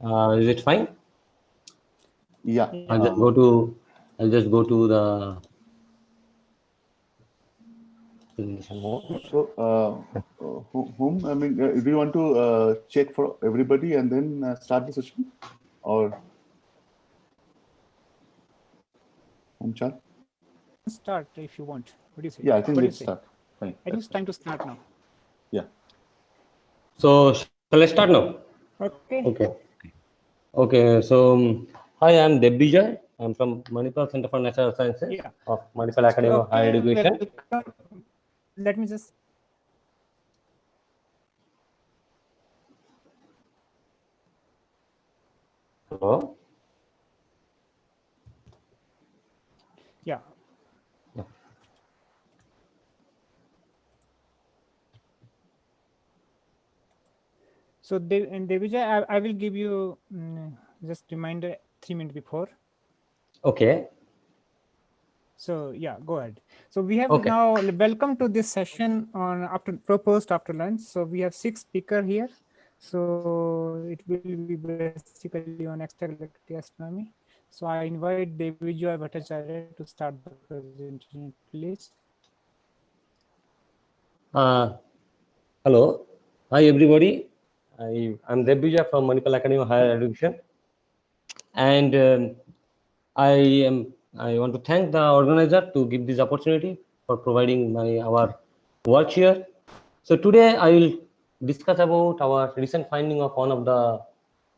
Is it fine? Yeah. I'll just go to the presentation mode. So, whom? I mean, do you want to check for everybody and then start the session, or Omchal? Start if you want. What do you say? Yeah, I think What do you let's say? start. Fine. I think it's time to start now. Yeah. So shall I start now? Okay. Okay. So hi, I'm Debbijay. I'm from Manipal Center for Natural Sciences Yeah. of Manipal Academy of Higher Education. Welcome. Let me just. Hello. Yeah. So Devijay, I will give you just reminder 3 minutes before. Okay. So yeah, go ahead. So we have Okay. now welcome to this session on proposed after lunch. So we have 6 speakers here. So it will be basically on extragalactic astronomy. So I invite Devijay Bhattacharya to start the presentation, please. Hello. Hi everybody. I'm Debbijay from Manipal Academy of Higher Education, and I want to thank the organizer to give this opportunity for providing our work here. So today I will discuss about our recent finding of one of the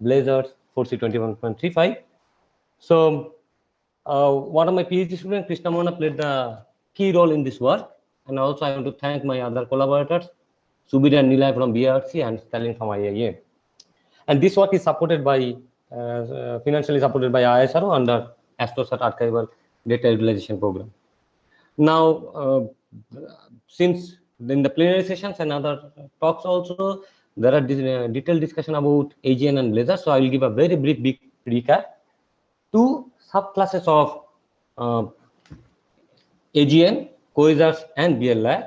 blazars 4C21.35. So one of my PhD students, Krishna Mona, played the key role in this work, and also I want to thank my other collaborators, Subir and Nilay from BRC and Stalin from IIA. And this work is supported by financially supported by ISRO under AstroSat Archival Data Utilization Program. Now, since in the plenary sessions and other talks also, there are detailed discussion about AGN and blazar. So I will give a very brief recap. Two subclasses of AGN, quasars and BLI,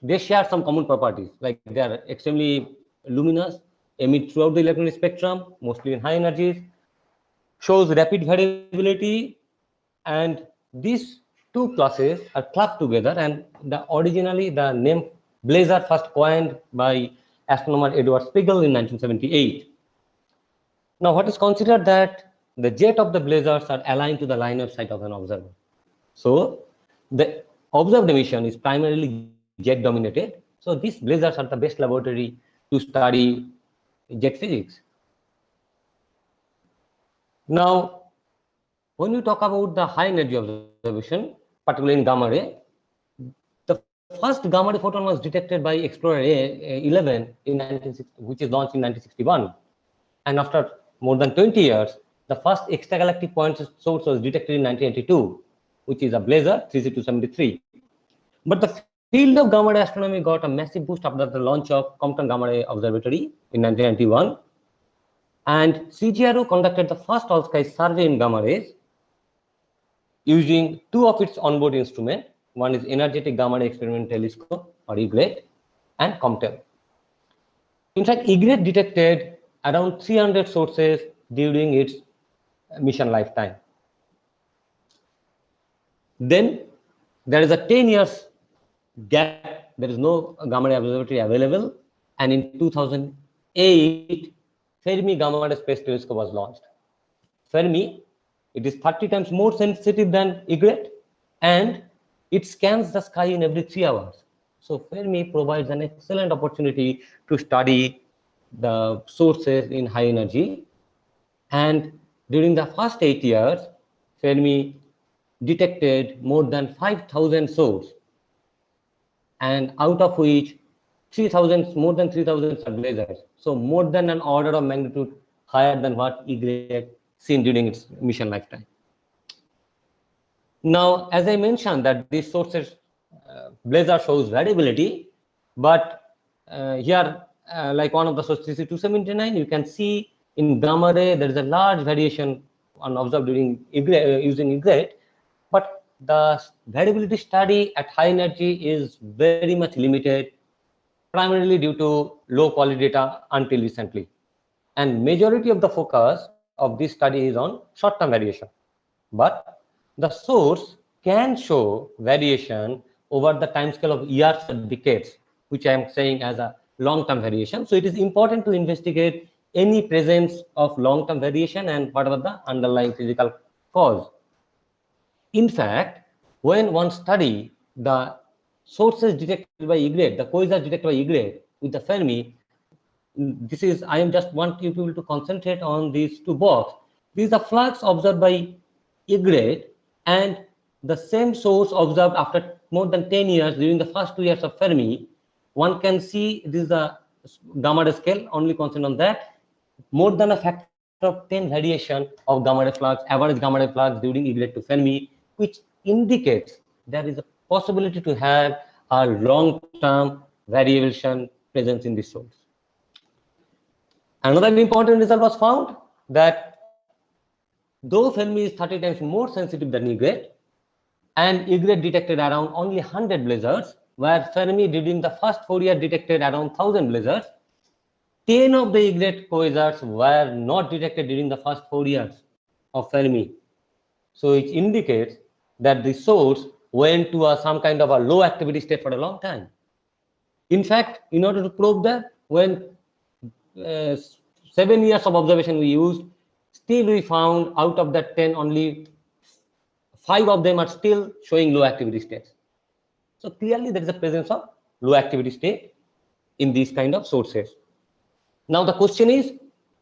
they share some common properties, like they are extremely luminous, emit throughout the electronic spectrum, mostly in high energies, shows rapid variability, and these two classes are clubbed together. And originally the name blazar first coined by astronomer Edward Spiegel in 1978. Now, what is considered that the jet of the blazars are aligned to the line of sight of an observer. So the observed emission is primarily jet dominated. So these blazars are the best laboratory to study jet physics. Now, when we talk about the high energy observation, particularly in gamma ray, the first gamma ray photon was detected by Explorer 11 in 1960, which is launched in 1961. And after more than 20 years, the first extragalactic point source was detected in 1982, which is a blazar 3C273. But the field of gamma ray astronomy got a massive boost after the launch of Compton Gamma Ray Observatory in 1991. And CGRO conducted the first all-sky survey in gamma rays using two of its onboard instruments. One is Energetic Gamma Ray Experimental Telescope, or EGRET, and COMTEL. In fact, EGRET detected around 300 sources during its mission lifetime. Then there is a 10 years gap. There is no gamma ray observatory available, and in 2008, Fermi Gamma Ray Space Telescope was launched. Fermi, it is 30 times more sensitive than EGRET, and it scans the sky in every 3 hours. So Fermi provides an excellent opportunity to study the sources in high energy. And during the first 8 years, Fermi detected more than 5,000 sources, and out of which more than 3,000 are blazars. So more than an order of magnitude higher than what EGRET seen during its mission lifetime. Now, as I mentioned, that these sources, blazar shows variability, but here, like one of the sources 279, you can see in gamma ray there is a large variation observed during using EGRET, but the variability study at high energy is very much limited primarily due to low quality data until recently. And majority of the focus of this study is on short-term variation. But the source can show variation over the time scale of years or decades, which I am saying as a long-term variation. So it is important to investigate any presence of long-term variation and whatever the underlying physical cause. In fact, when one study the sources detected by Egret, the quasars detected by Egret with the Fermi, this is, I am just want you people to concentrate on these two boxes. These are flux observed by Egret and the same source observed after more than 10 years during the first 2 years of Fermi. One can see this is a gamma ray scale, only concentrate on that. More than a factor of 10 variation of gamma ray flux, average gamma ray flux during Egret to Fermi, which indicates there is a possibility to have a long-term variation presence in this source. Another important result was found that though Fermi is 30 times more sensitive than Egret, and Egret detected around only 100 blazars, where Fermi during the first 4 years detected around 1000 blazars, 10 of the Egret quasars were not detected during the first 4 years of Fermi. So it indicates that the source went to some kind of a low activity state for a long time. In fact, in order to probe that, when 7 years of observation we used, still we found out of that 10, only 5 of them are still showing low activity states. So clearly there is a presence of low activity state in these kind of sources. Now the question is,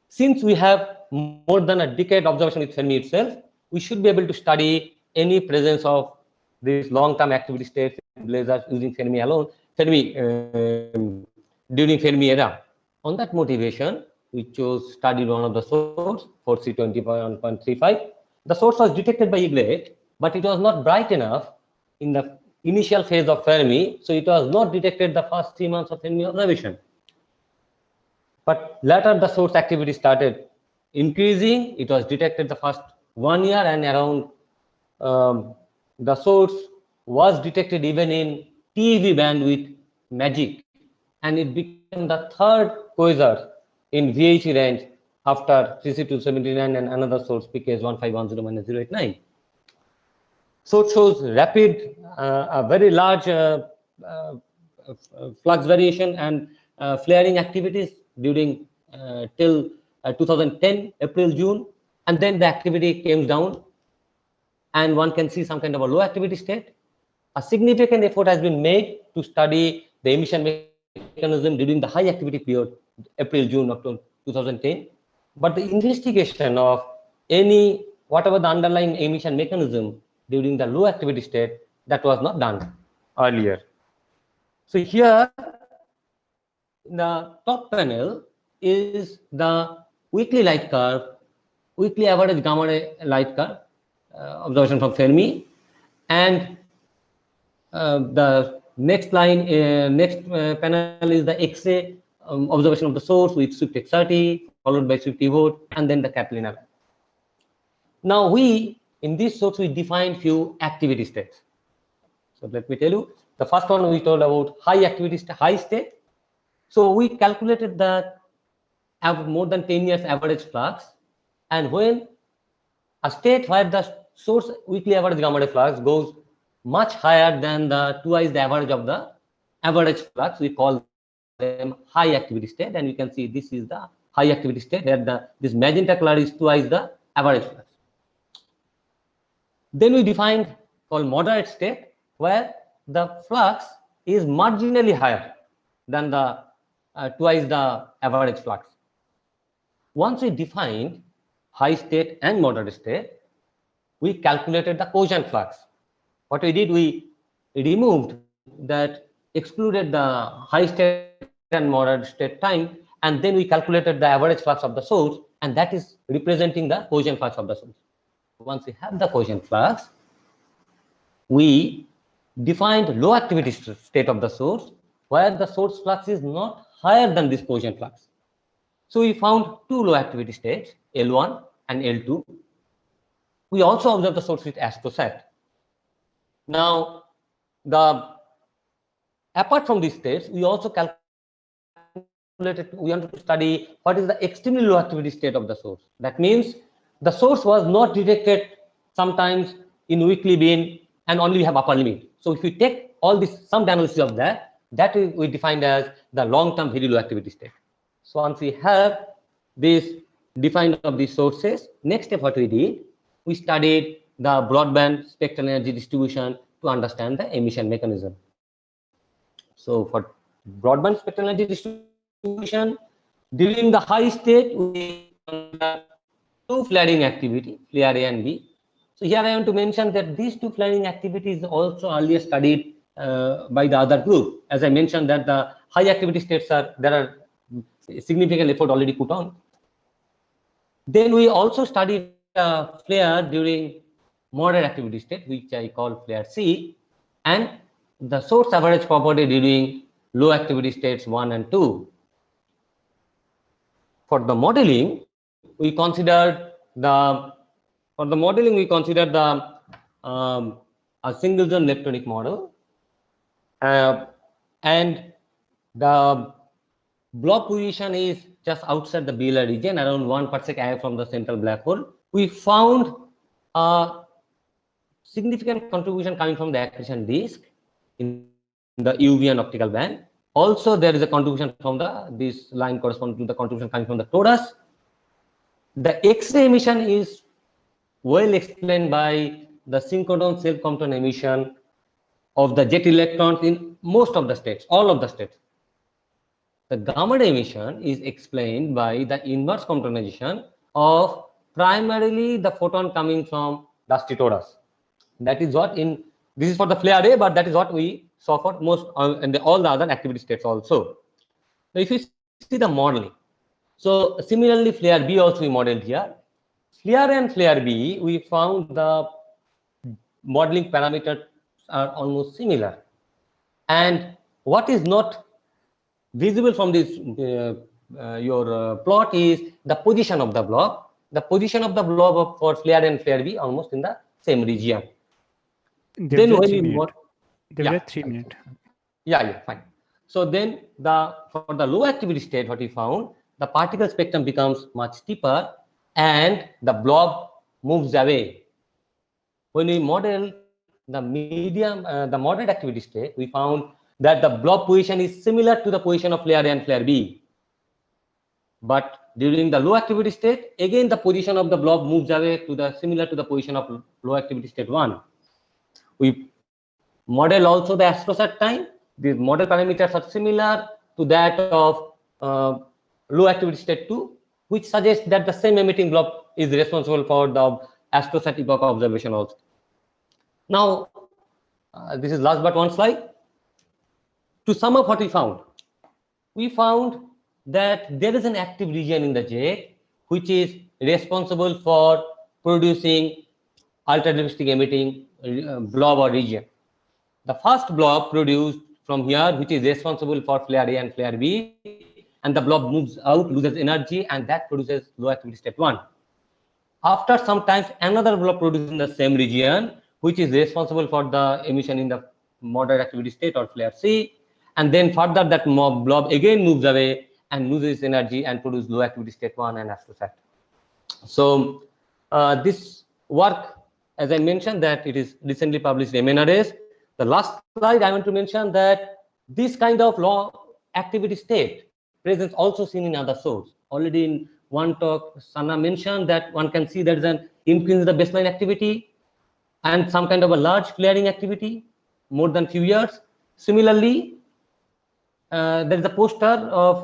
since we have more than a decade observation with Fermi itself, we should be able to study any presence of these long-term activity states in blazars using Fermi alone, during Fermi era. On that motivation, we studied one of the source, 4C21.35. The source was detected by Egret, but it was not bright enough in the initial phase of Fermi, so it was not detected the first 3 months of Fermi observation. But later the source activity started increasing. It was detected the first 1 year, and around the source was detected even in TeV band with MAGIC, and it became the third quasar in VHE range after CC279 and another source PKS1510-089. So it shows rapid, a very large flux variation and flaring activities during till 2010 April June, and then the activity came down and one can see some kind of a low activity state. A significant effort has been made to study the emission mechanism during the high activity period April June of 2010, but the investigation of any whatever the underlying emission mechanism during the low activity state, that was not done earlier. So here the top panel is the weekly light curve, weekly average gamma ray light curve observation from Fermi, and the next line, panel is the X-ray observation of the source with Swift XRT, followed by Swift EVOT, and then the Catalina line. Now we, in this source, we defined few activity states. So let me tell you, the first one we told about high activity state, high state. So we calculated the more than 10 years average flux, and when a state where the source weekly average gamma ray flux goes much higher than the twice the average of the average flux, we call them high activity state, and you can see this is the high activity state where this magenta color is twice the average flux. Then we defined called moderate state, where the flux is marginally higher than the twice the average flux. Once we defined high state and moderate state, we calculated the quotient flux. What we did, we removed that, excluded the high state and moderate state time, and then we calculated the average flux of the source, and that is representing the quotient flux of the source. Once we have the quotient flux, we defined low activity state of the source, where the source flux is not higher than this quotient flux. So we found two low activity states, L1 and L2. We also observed the source with AstroSat. Now, apart from these states, we also calculated we wanted to study what is the extremely low activity state of the source. That means the source was not detected sometimes in weakly bin, and only we have upper limit. So if we take all this sum analysis of that we defined as the long-term very low activity state. So once we have this defined of these sources, next step what we did, we studied the broadband spectral energy distribution to understand the emission mechanism. So for broadband spectral energy distribution, during the high state, we consider two flaring activity, flare A and B. So here I want to mention that these two flaring activities also earlier studied by the other group. As I mentioned that the high activity states there are significant effort already put on. Then we also studied flare during moderate activity state, which I call flare C, and the source average property during low activity states 1 and 2. For the modeling, we considered the a single zone electronic model, and the blob position is just outside the BLR region, around 1 parsec away from the central black hole. We found a significant contribution coming from the accretion disk in the UV and optical band. Also, there is a contribution from this line corresponds to the contribution coming from the torus. The X-ray emission is well explained by the synchrotron self-compton emission of the jet electrons in most of the states, all of the states. The gamma ray emission is explained by the inverse comptonization of primarily the photon coming from dusty torus. That is what this is for the flare array, but that is what we saw for most and all the other activity states also. Now, if you see the modeling, so similarly flare B also we modeled here. Flare A and flare B, we found the modeling parameters are almost similar, and what is not visible from this plot is the position of the blob. The position of the blob for flare A and flare B almost in the same region. Then when we there were 3 minutes. Yeah, fine. So then for the low activity state, what we found, the particle spectrum becomes much steeper and the blob moves away. When we model the medium, the moderate activity state, we found that the blob position is similar to the position of flare A and flare B. But during the low activity state, again the position of the blob moves away to similar to the position of low activity state 1. We model also the astrosat time. These model parameters are similar to that of low activity state 2, which suggests that the same emitting blob is responsible for the astrosat epoch observation also. Now, this is last but one slide. To sum up what we found that there is an active region in the jet which is responsible for producing ultra-relativistic emitting blob or region. The first blob produced from here, which is responsible for flare A and flare B, and the blob moves out, loses energy, and that produces low activity state 1. After some time, another blob produced in the same region, which is responsible for the emission in the moderate activity state or flare C, and then further that blob again moves away and loses energy and produces low activity state 1 and astrosat. So this work, as I mentioned, that it is recently published in MNRS. The last slide I want to mention that this kind of low activity state presence also seen in other sources. Already in one talk, Sana mentioned that one can see there is an increase in the baseline activity and some kind of a large flaring activity more than few years. Similarly, there is a poster of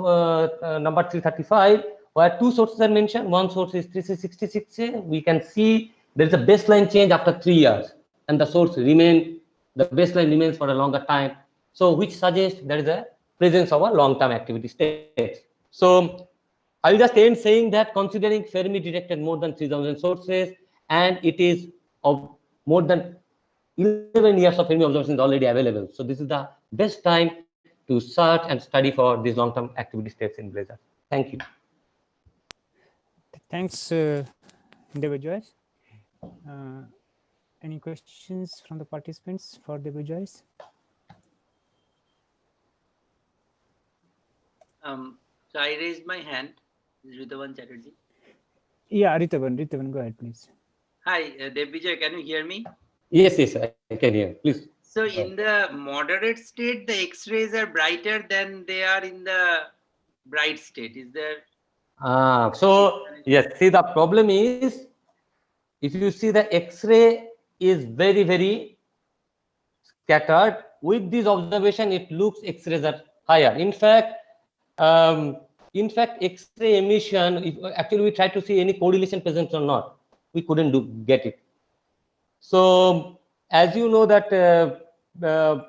number 335 where two sources are mentioned. One source is 3666. We can see there is a baseline change after 3 years, and the baseline remains for a longer time. So, which suggests there is a presence of a long-term activity state. So, I will just end saying that considering Fermi detected more than 3,000 sources, and it is of more than 11 years of Fermi observations already available. So, this is the best time to search and study for these long-term activity states in Blazar. Thank you. Thanks, Debajit. Any questions from the participants for Debajit? So I raised my hand. Ritavan Chatterjee. Yeah, Ritavan, go ahead, please. Hi, Devvijay, can you hear me? Yes, yes, I can hear. Please. So in the moderate state, the X-rays are brighter than they are in the bright state. Is there? So yes, see, the problem is, if you see the X-ray is very, very scattered. With this observation, it looks X-rays are higher. In fact, X-ray emission, if actually we tried to see any correlation present or not, we couldn't get it. So as you know that the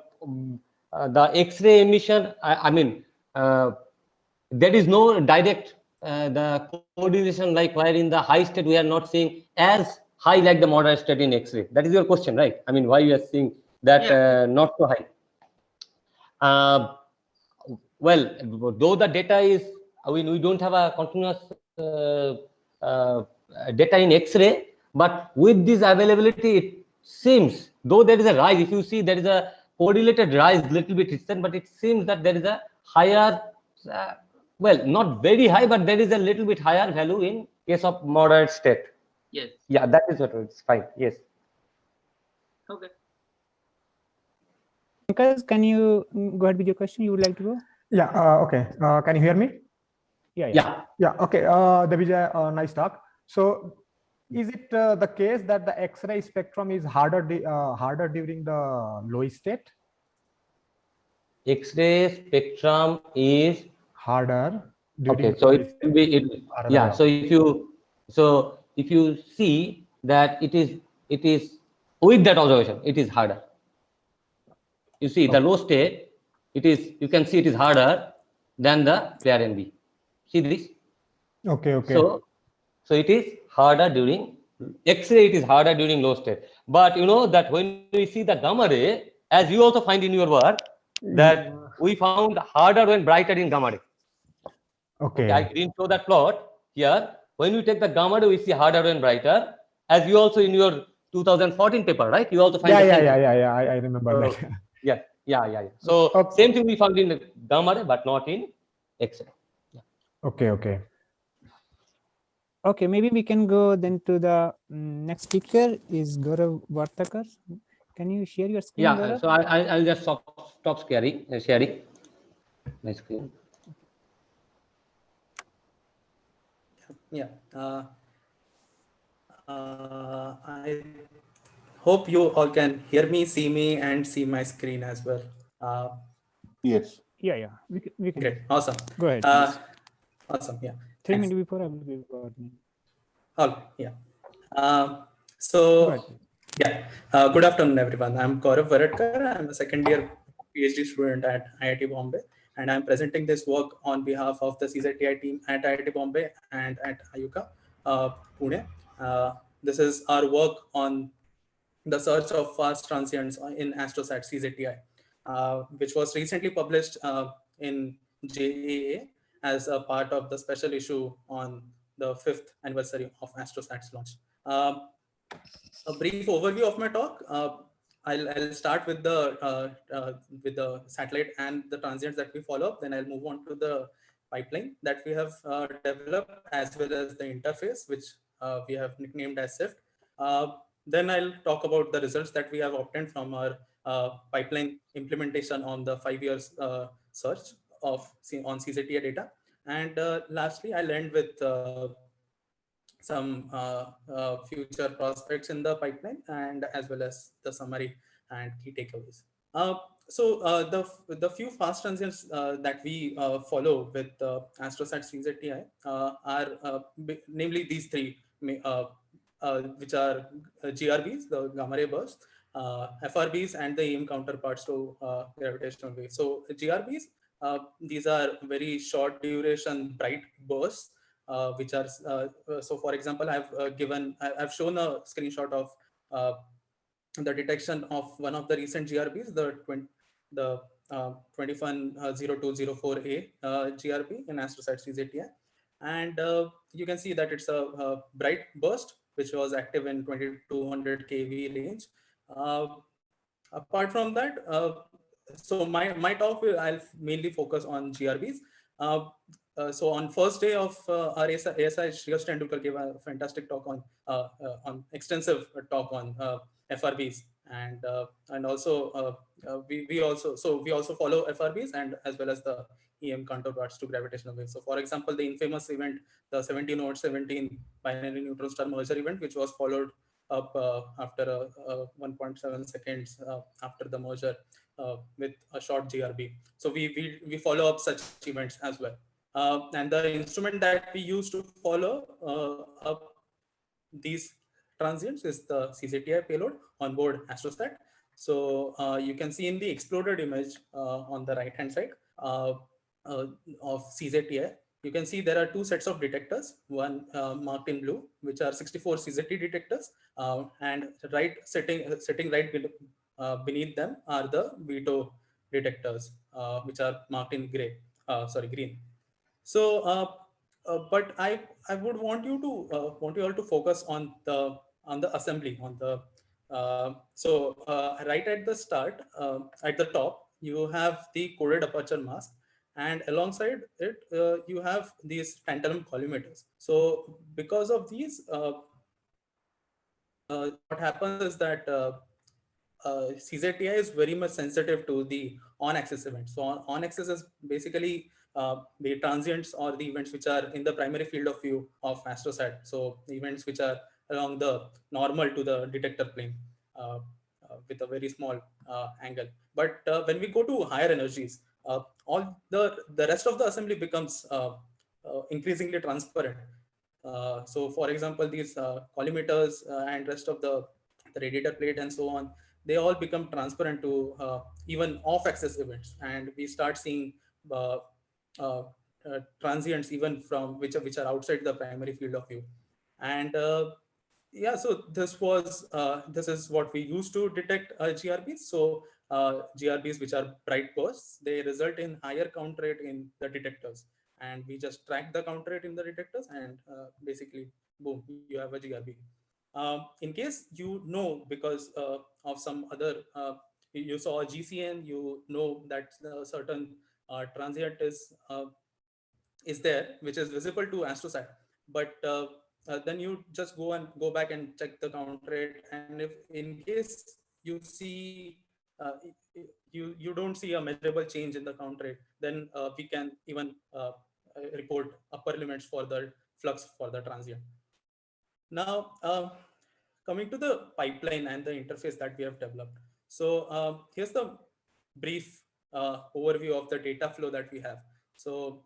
X-ray emission, I mean, there is no direct the correlation, like where in the high state we are not seeing as high like the moderate state in X-ray. That is your question, right? I mean, why you are seeing that not so high? Well, though the data is, I mean, we don't have a continuous uh, data in X-ray, but with this availability, it seems, though there is a rise, if you see there is a correlated rise little bit recent, but it seems that there is a higher, well, not very high, but there is a little bit higher value in case of moderate state. Yes. Yeah, that is what it's fine. Yes. Okay. Pankaj, can you go ahead with your question? You would like to go? Yeah, okay. Can you hear me? Yeah. Yeah, okay. Devvijay, nice talk. So is it the case that the X-ray spectrum is harder during the low state? X-ray spectrum is Harder during okay. So low it will be Harder yeah. than- So if you see that it is with that observation, it is harder. You see the low state, it is, you can see it is harder than the clear NB. See this? Okay. So it is harder during X-ray, it is harder during low state. But you know that when we see the gamma ray, as you also find in your work, that we found harder when brighter in gamma ray. Okay. I didn't show that plot here. When we take the gamma ray, we see harder and brighter. As you also in your 2014 paper, right? You also find the same thing. Yeah. I remember So, that. Yeah. So Okay. same thing we found in the gamma ray, but not in X-ray. Okay. Okay, maybe we can go then to the next speaker is Gaurav Vartakar. Can you share your screen, Yeah. Gaurav? So I'll just stop sharing my screen. Yeah. I hope you all can hear me, see me, and see my screen as well. Yes. Yeah. We can. Great. Awesome. Go ahead. Please. Awesome. Yeah. 3 Thanks. minutes before I will be recording. All. Yeah. Go So ahead. yeah. Good afternoon, everyone. I'm Gaurav Varadkar. I'm a second year PhD student at IIT Bombay, and I'm presenting this work on behalf of the CZTI team at IIT Bombay and at IUCAA, Pune. This is our work on the search of fast transients in AstroSat CZTI, which was recently published in JAA as a part of the special issue on the 5th anniversary of AstroSat's launch. A brief overview of my talk. I'll start with the satellite and the transients that we follow. Then I'll move on to the pipeline that we have developed, as well as the interface, which we have nicknamed as SIFT. Then I'll talk about the results that we have obtained from our pipeline implementation on the 5 years search on CZTI data. And lastly, I'll end with some future prospects in the pipeline, and as well as the summary and key takeaways. The few fast transients that we follow with AstroSat CZTI are namely these three, which are GRBs, the gamma ray burst, FRBs, and the EM counterparts to gravitational waves. So GRBs, these are very short duration bright bursts, which are so. For example, I've shown a screenshot of the detection of one of the recent GRBs, the 210204A GRB in AstroSat CZTI, and you can see that it's a bright burst which was active in 2200 kV range. Apart from that, so my talk I'll mainly focus on GRBs. so on first day of our ASI, Shreyas Tendulkar gave a fantastic talk on extensive talk on FRBs, and also we also follow FRBs and as well as the EM counterparts to gravitational waves. So for example, the infamous event, the 17/17 binary neutron star merger event, which was followed up after 1.7 seconds after the merger with a short GRB. So we follow up such events as well. And the instrument that we use to follow up these transients is the CZTI payload on board Astrosat. So you can see in the exploded image on the right hand side of CZTI, you can see there are two sets of detectors, one marked in blue, which are 64 CZT detectors, and sitting right beneath them are the VITO detectors, which are marked in green. So, but I would want you all to focus on the assembly on the right at the start, at the top you have the coded aperture mask, and alongside it you have these tantalum collimators. So because of these, what happens is that CZTI is very much sensitive to the on-axis events. So on-axis is basically the transients or the events which are in the primary field of view of Astrosat. So the events which are along the normal to the detector plane with a very small angle. But when we go to higher energies, all the rest of the assembly becomes increasingly transparent. So for example, these collimators and rest of the radiator plate and so on, they all become transparent to even off-axis events, and we start seeing transients even from which are outside the primary field of view. And yeah, so this is what we use to detect GRBs. So GRBs, which are bright bursts, they result in higher count rate in the detectors, and we just track the count rate in the detectors, and basically, boom, you have a GRB. In case you know, because of some other, you saw a GCN, you know that certain transient is there, which is visible to Astrosat, but then you just go back and check the count rate, and if in case you see you don't see a measurable change in the count rate, then we can even report upper limits for the flux for the transient. Now, coming to the pipeline and the interface that we have developed. So here's the brief overview of the data flow that we have. So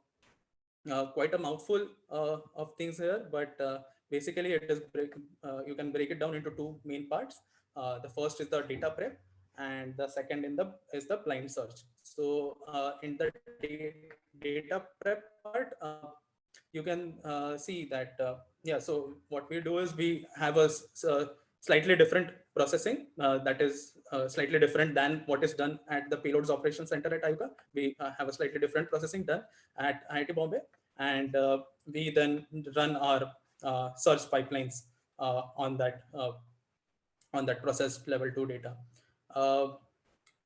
quite a mouthful of things here, but basically it is you can break it down into two main parts. The first is the data prep, and the second is the blind search. So in the data prep part, you can see that yeah. So what we do is we have a slightly different processing that is slightly different than what is done at the payloads operations center at IUCAA. We have a slightly different processing done at IIT Bombay, and we then run our search pipelines on that process level 2 data.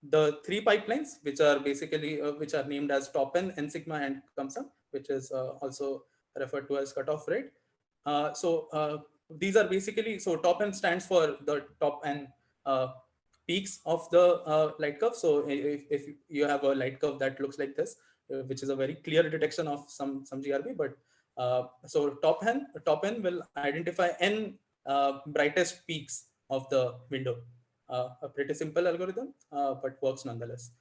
The three pipelines, which are basically which are named as TOPN, N-sigma, and CUMSUM, which is also referred to as cutoff rate. So these are basically, so TOPN stands for the top N peaks of the light curve. So if you have a light curve that looks like this, which is a very clear detection of some GRB, but so top N will identify N brightest peaks of the window. A pretty simple algorithm, but works nonetheless.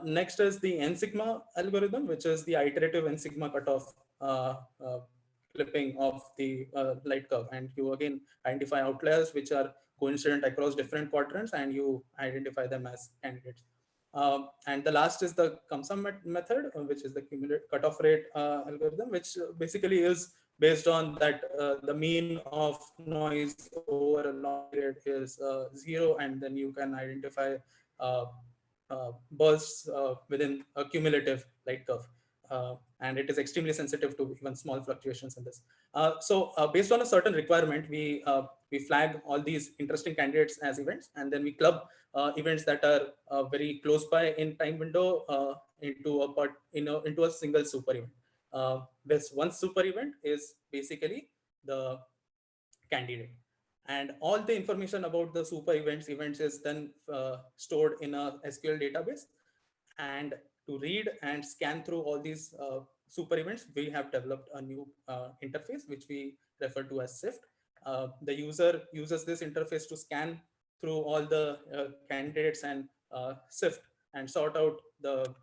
Next is the N-sigma algorithm, which is the iterative N-sigma cutoff clipping of the light curve, and you again identify outliers which are coincident across different quadrants, and you identify them as candidates. And the last is the CUMSUM method, which is the cumulative cutoff rate algorithm, which basically is based on that the mean of noise over a long period is 0, and then you can identify bursts within a cumulative light curve. And it is extremely sensitive to even small fluctuations in this. So based on a certain requirement, we flag all these interesting candidates as events, and then we club events that are very close by in time window into a single super event. this one super event is basically the candidate. And all the information about the super events is then stored in a SQL database. And to read and scan through all these super events, we have developed a new interface, which we refer to as SIFT. The user uses this interface to scan through all the candidates and SIFT and sort out the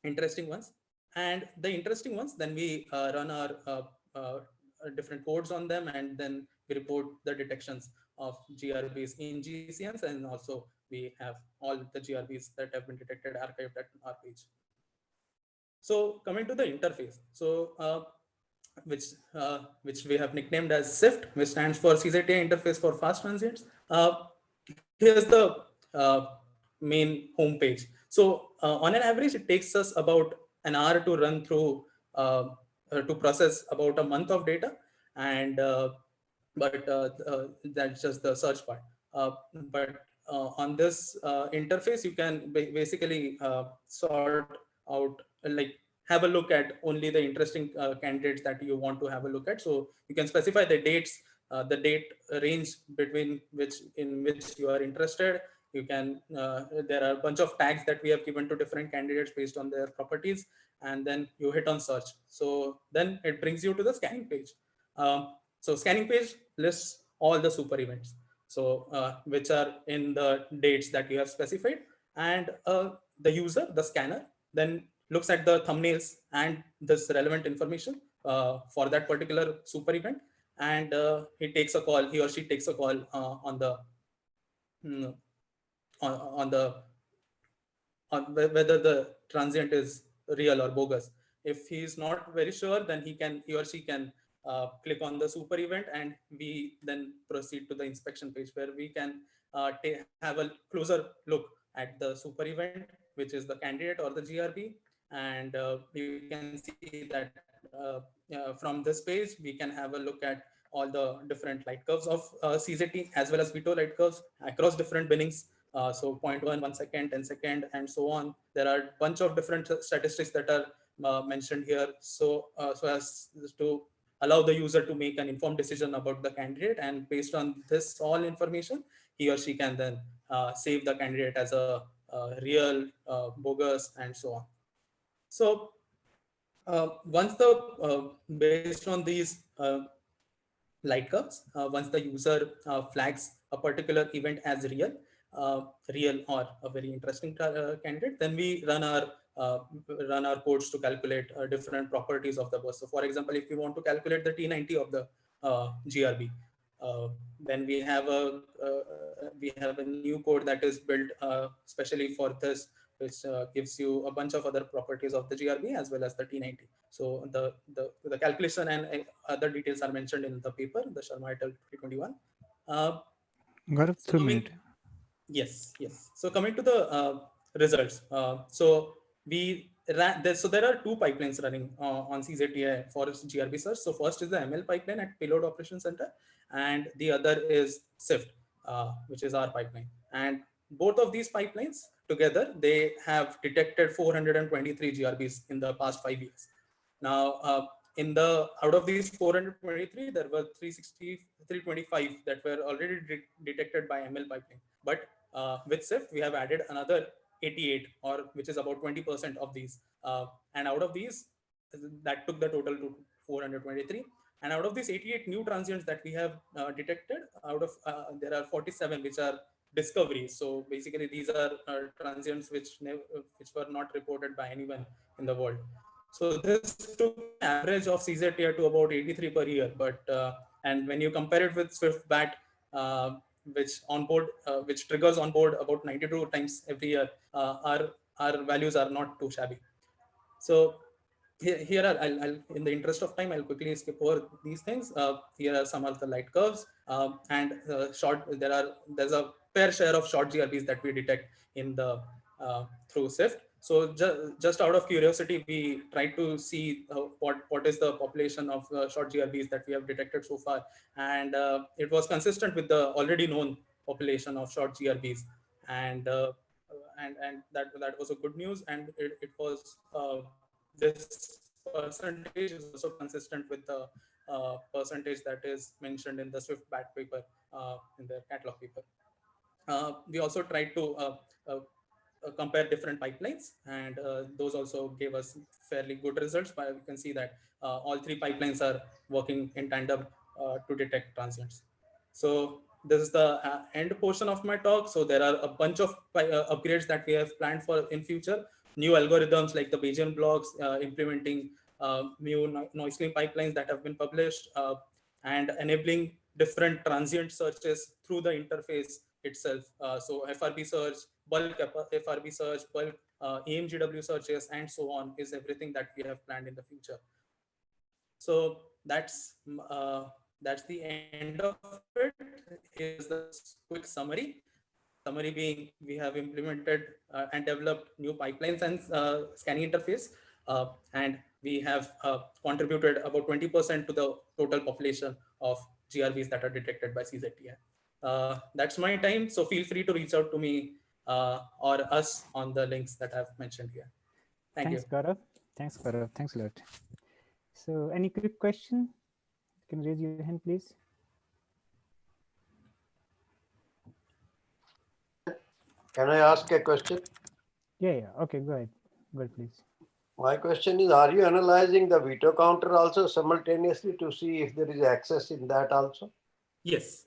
interesting ones. And the interesting ones, then we run our different codes on them, and then we report the detections of GRBs in GCMs, and also we have all the GRBs that have been detected archived at our page. So coming to the interface, so which we have nicknamed as SIFT, which stands for CZTI Interface for Fast Transients. Here's the main homepage. So on an average, it takes us about an hour to run through to process about a month of data, and but that's just the search part. But on this interface, you can basically sort out, like, have a look at only the interesting candidates that you want to have a look at. So you can specify the dates, the date range between which you are interested. You can there are a bunch of tags that we have given to different candidates based on their properties, and then you hit on search. So then it brings you to the scanning page. So scanning page lists all the super events, so which are in the dates that you have specified, and the user, the scanner, then looks at the thumbnails and this relevant information for that particular super event, and he or she takes a call on whether the transient is real or bogus. If he is not very sure, then he or she can click on the super event, and we then proceed to the inspection page, where we can have a closer look at the super event, which is the candidate or the GRB. And you can see that from this page, we can have a look at all the different light curves of CZT, as well as Vito light curves across different binnings. So 0.1, 1 second, 10 second, and so on. There are a bunch of different statistics that are mentioned here. So as to allow the user to make an informed decision about the candidate, and based on this all information, he or she can then save the candidate as a real, bogus, and so on. So once based on these light curves, once the user flags a particular event as real or a very interesting candidate, then we run our codes to calculate different properties of the burst. So for example, if we want to calculate the T90 of the GRB, then we have a new code that is built specially for this, which gives you a bunch of other properties of the GRB as well as the T90. So the calculation and other details are mentioned in the paper, the Sharma et al. 2021. Gaurav, So yes. So coming to the results. So we ran so there are two pipelines running on CZTI for GRB search. So first is the ML pipeline at Payload Operations Center, and the other is SIFT, which is our pipeline. And both of these pipelines together, they have detected 423 GRBs in the past 5 years. Now, out of these 423, there were 325 that were already detected by ML pipeline. But with SIFT, we have added another 88, or which is about 20% of these. And out of these, that took the total to 423. And out of these 88 new transients that we have detected, there are 47 which are discoveries. So basically, these are transients which were not reported by anyone in the world. So this took an average of CZTI to about 83 per year. But and when you compare it with Swift BAT, which triggers on board about 92 times every year, our values are not too shabby. So here I'll in the interest of time, I'll quickly skip over these things. Here are some of the light curves, and there's a fair share of short GRBs that we detect in the through SIFT. So just out of curiosity, we tried to see what is the population of short GRBs that we have detected so far, and it was consistent with the already known population of short GRBs, and that was a good news, and it was this percentage is also consistent with the percentage that is mentioned in the Swift BAT paper in the catalog paper. We also tried to compare different pipelines, and those also gave us fairly good results. But we can see that all three pipelines are working in tandem to detect transients. So this is the end portion of my talk. So there are a bunch of upgrades that we have planned for in future. New algorithms like the Bayesian blocks, implementing new Noisling pipelines that have been published, and enabling different transient searches through the interface itself. So FRB search, bulk FRB search, bulk EMGW searches, and so on is everything that we have planned in the future. So that's the end of it. Here's the quick summary. Summary being, we have implemented and developed new pipelines and scanning interface, and we have contributed about 20% to the total population of GRVs that are detected by CZTI. That's my time. So feel free to reach out to me or us on the links that I've mentioned here. Thanks, Gaurav. Thanks, Gaurav. Thanks a lot. So any quick question? You can raise your hand, please. Can I ask a question? Yeah. Okay, go ahead. Go ahead, please. My question is, are you analyzing the veto counter also simultaneously to see if there is access in that also? Yes.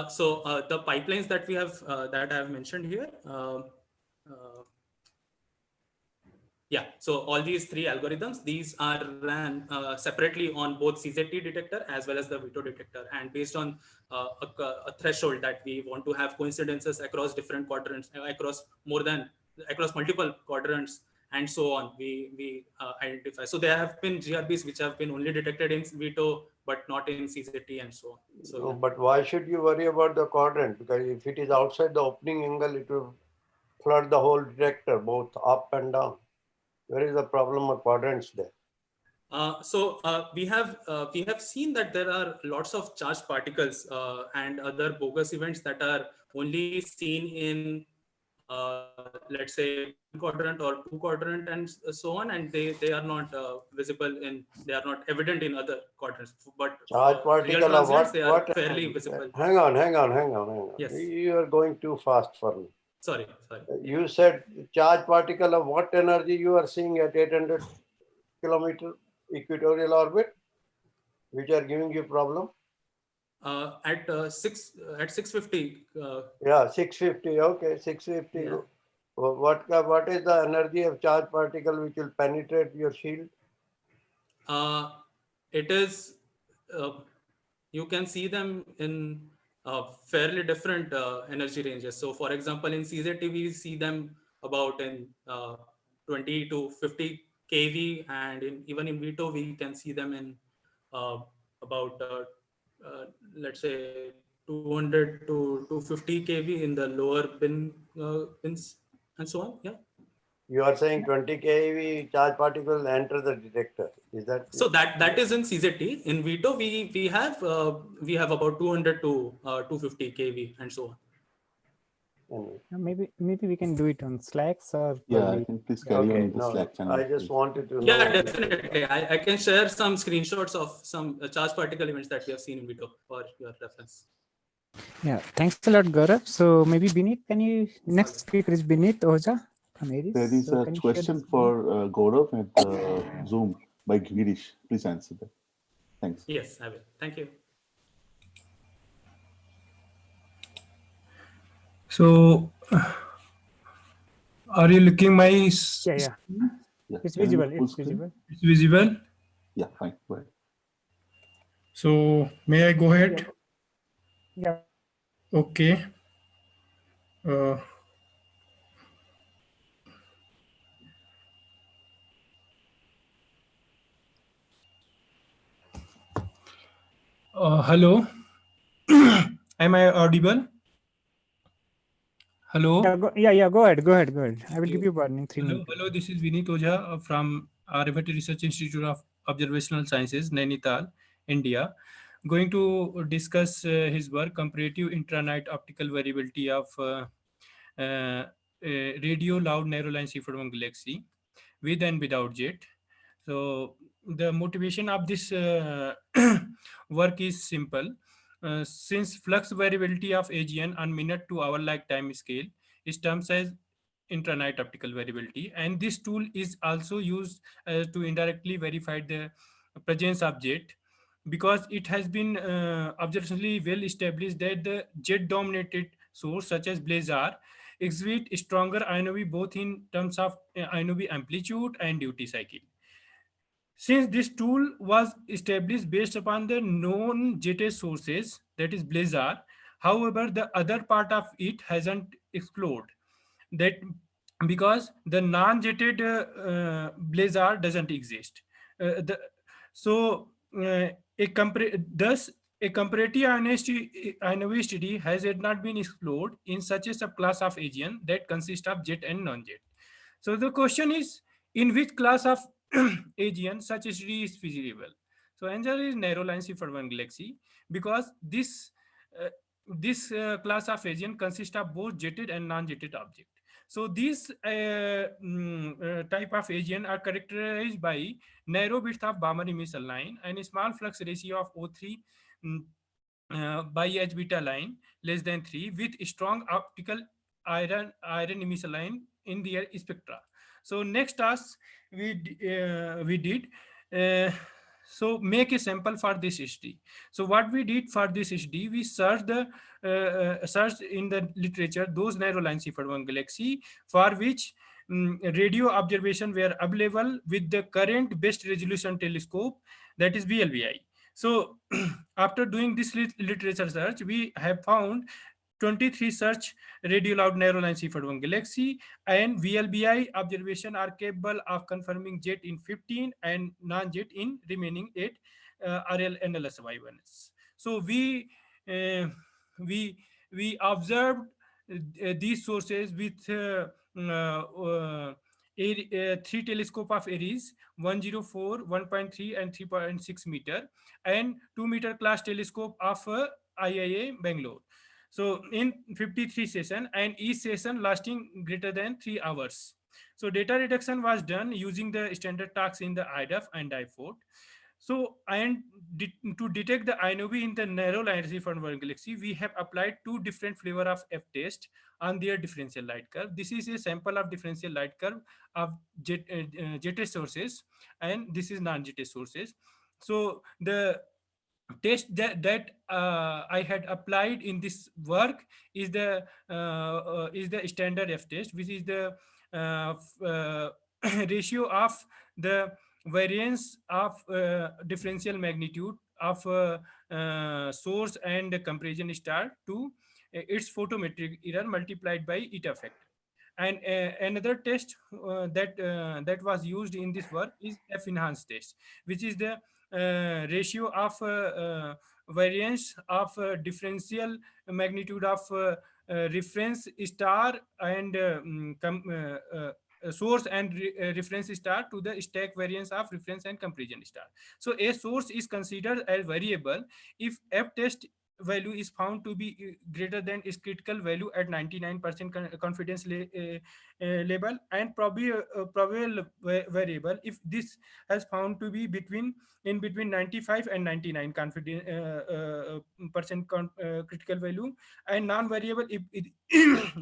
So the pipelines that we have that I have mentioned here. Yeah, so all these three algorithms, these are ran separately on both CZT detector as well as the veto detector, and based on a threshold that we want to have coincidences across different quadrants, across multiple quadrants, and so on, we identify. So there have been GRBs which have been only detected in veto, but not in CZT and so on. So, no, but why should you worry about the quadrant? Because if it is outside the opening angle, it will flood the whole detector, both up and down. Where is the problem of quadrants there? So we have seen that there are lots of charged particles and other bogus events that are only seen in let's say quadrant or two quadrant and so on, and they are not they are not evident in other quadrants. But Charge particle of what? they are fairly visible. Hang on. Yes. You are going too fast for me. Sorry. You said charge particle of what energy you are seeing at 800 kilometer equatorial orbit, which are giving you problem? At 650. Yeah, 650. Okay, 650. Yeah. What is the energy of charge particle which will penetrate your shield? It is you can see them in fairly different energy ranges. So for example, in CZT, we see them about in 20 to 50 kV, and even in veto, we can see them in about let's say 200 to 250 kV in the lower pins and so on. Yeah. You are saying 20 keV charge particle enter the detector. Is that so? That is in CZT. In veto, we have about 200 to 250 kV and so on. anyway? Maybe we can do it on Slacks or Yeah, I probably. think please carry on with the No, Slack channel. I just please. wanted to know. Yeah, definitely. I can share some screenshots of some charge particle events that we have seen in veto for your reference. Yeah, thanks a lot, Gaurav. So maybe Binit, next speaker is Binit Oja from Aries. There is So a can you share question the screen? for Gaurav at Zoom by Girish. Please answer that. Thanks. Yes, I will. Thank you. So, are you looking my? Yeah. Yeah. It's Can you visible. look full It's screen? visible. It's visible. Yeah, fine. Go ahead. So, may I go ahead? Yeah. Okay. Hello. Am I audible? Hello. Yeah, go ahead. I will give you warning 3 minutes. Hello. This is Vinit Oja from Aryabhatta Research Institute of Observational Sciences, Nainital, India. Going to discuss his work, Comparative Intranight Optical Variability of Radio Loud Narrow Line C41 Galaxy with and without jet. So the motivation of this work is simple. Since flux variability of AGN on minute to hour like time scale is termed as intranight optical variability, and this tool is also used to indirectly verify the presence of jet, because it has been observationally well established that the jet dominated source such as blazar exhibit stronger INOV both in terms of INOV amplitude and duty cycle. Since this tool was established based upon the known JT sources, that is Blazar, however, the other part of it hasn't explored. That because the non-jetted Blazar doesn't exist. So thus a comparative INOV study has yet not been explored in such a subclass of AGN that consists of jet and non-jet. So the question is, in which class of AGN such a study is feasible? So answer is narrow line C41 galaxy, because this class of AGN consists of both jetted and non-jetted object. So these type of AGN are characterized by narrow width of Balmer emission line and a small flux ratio of O3 by H beta line less than 3 with strong optical iron emission line in their spectra. So next task we did so make a sample for this HD. So what we did for this HD, we searched in the literature those narrow line C41 galaxy for which radio observation were available with the current best resolution telescope, that is VLBI. So after doing this literature search, we have found 23 such radio loud narrow line C41 galaxy, and VLBI observation are capable of confirming jet in 15 and non-jet in remaining 8 RL and LSY1s. So we observed these sources with 3 telescope of Aries, 104, 1.3 and 3.6 meter, and 2 meter class telescope of IIA Bangalore. So in 53 session, and each session lasting greater than 3 hours. So data reduction was done using the standard tasks in the IDAF and IFOT. So to detect the INOV in the narrow line C41 galaxy, we have applied 2 different flavor of F-test on their differential light curve. This is a sample of differential light curve of JT sources, and this is non-JT sources. So the test that I had applied in this work is the standard F-test, which is the ratio of the variance of differential magnitude of source and comparison star to its photometric error multiplied by eta factor. And another test that was used in this work is F-enhanced test, which is the ratio of variance of differential magnitude of reference star and source and reference star to the stack variance of reference and comparison star. So a source is considered as variable if F-test value is found to be greater than its critical value at 99% confidence level, and probable variable if this has found to be between 95 and 99 confidence critical value, and non-variable if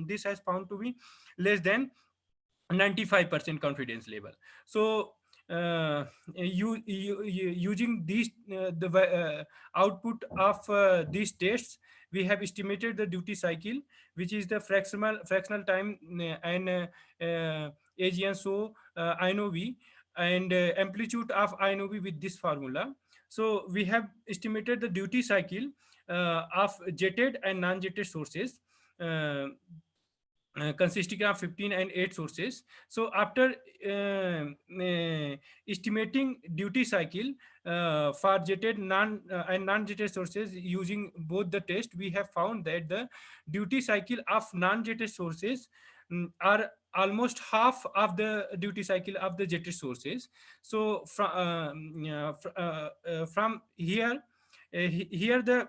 this has found to be less than 95% confidence level. So using these the output of these tests, we have estimated the duty cycle, which is the fractional time and AGN so INOV and amplitude of INOV with this formula. So we have estimated the duty cycle of jetted and non-jetted sources consisting of 15 and 8 sources. So after estimating duty cycle for jetted and non-jetted sources using both the test, we have found that the duty cycle of non-jetted sources are almost half of the duty cycle of the jetted sources. So from here the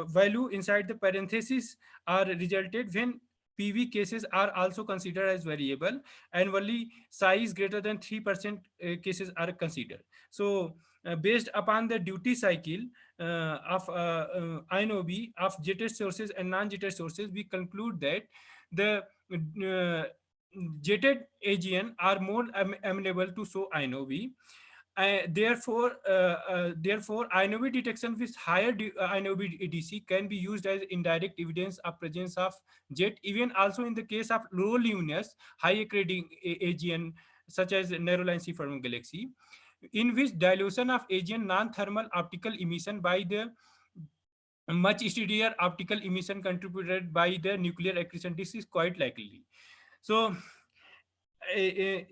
value inside the parentheses are resulted when PV cases are also considered as variable, and only size greater than 3% cases are considered. So based upon the duty cycle of INOV of jetted sources and non-jetted sources, we conclude that the jetted AGN are more amenable to show INOV. Therefore, INOV detection with higher INOV EDC can be used as indirect evidence of presence of jet, even also in the case of low luminous, high accreting AGN, such as narrow-line C-forming galaxy, in which dilution of AGN non-thermal optical emission by the much steadier optical emission contributed by the nuclear accretion disk is quite likely. So,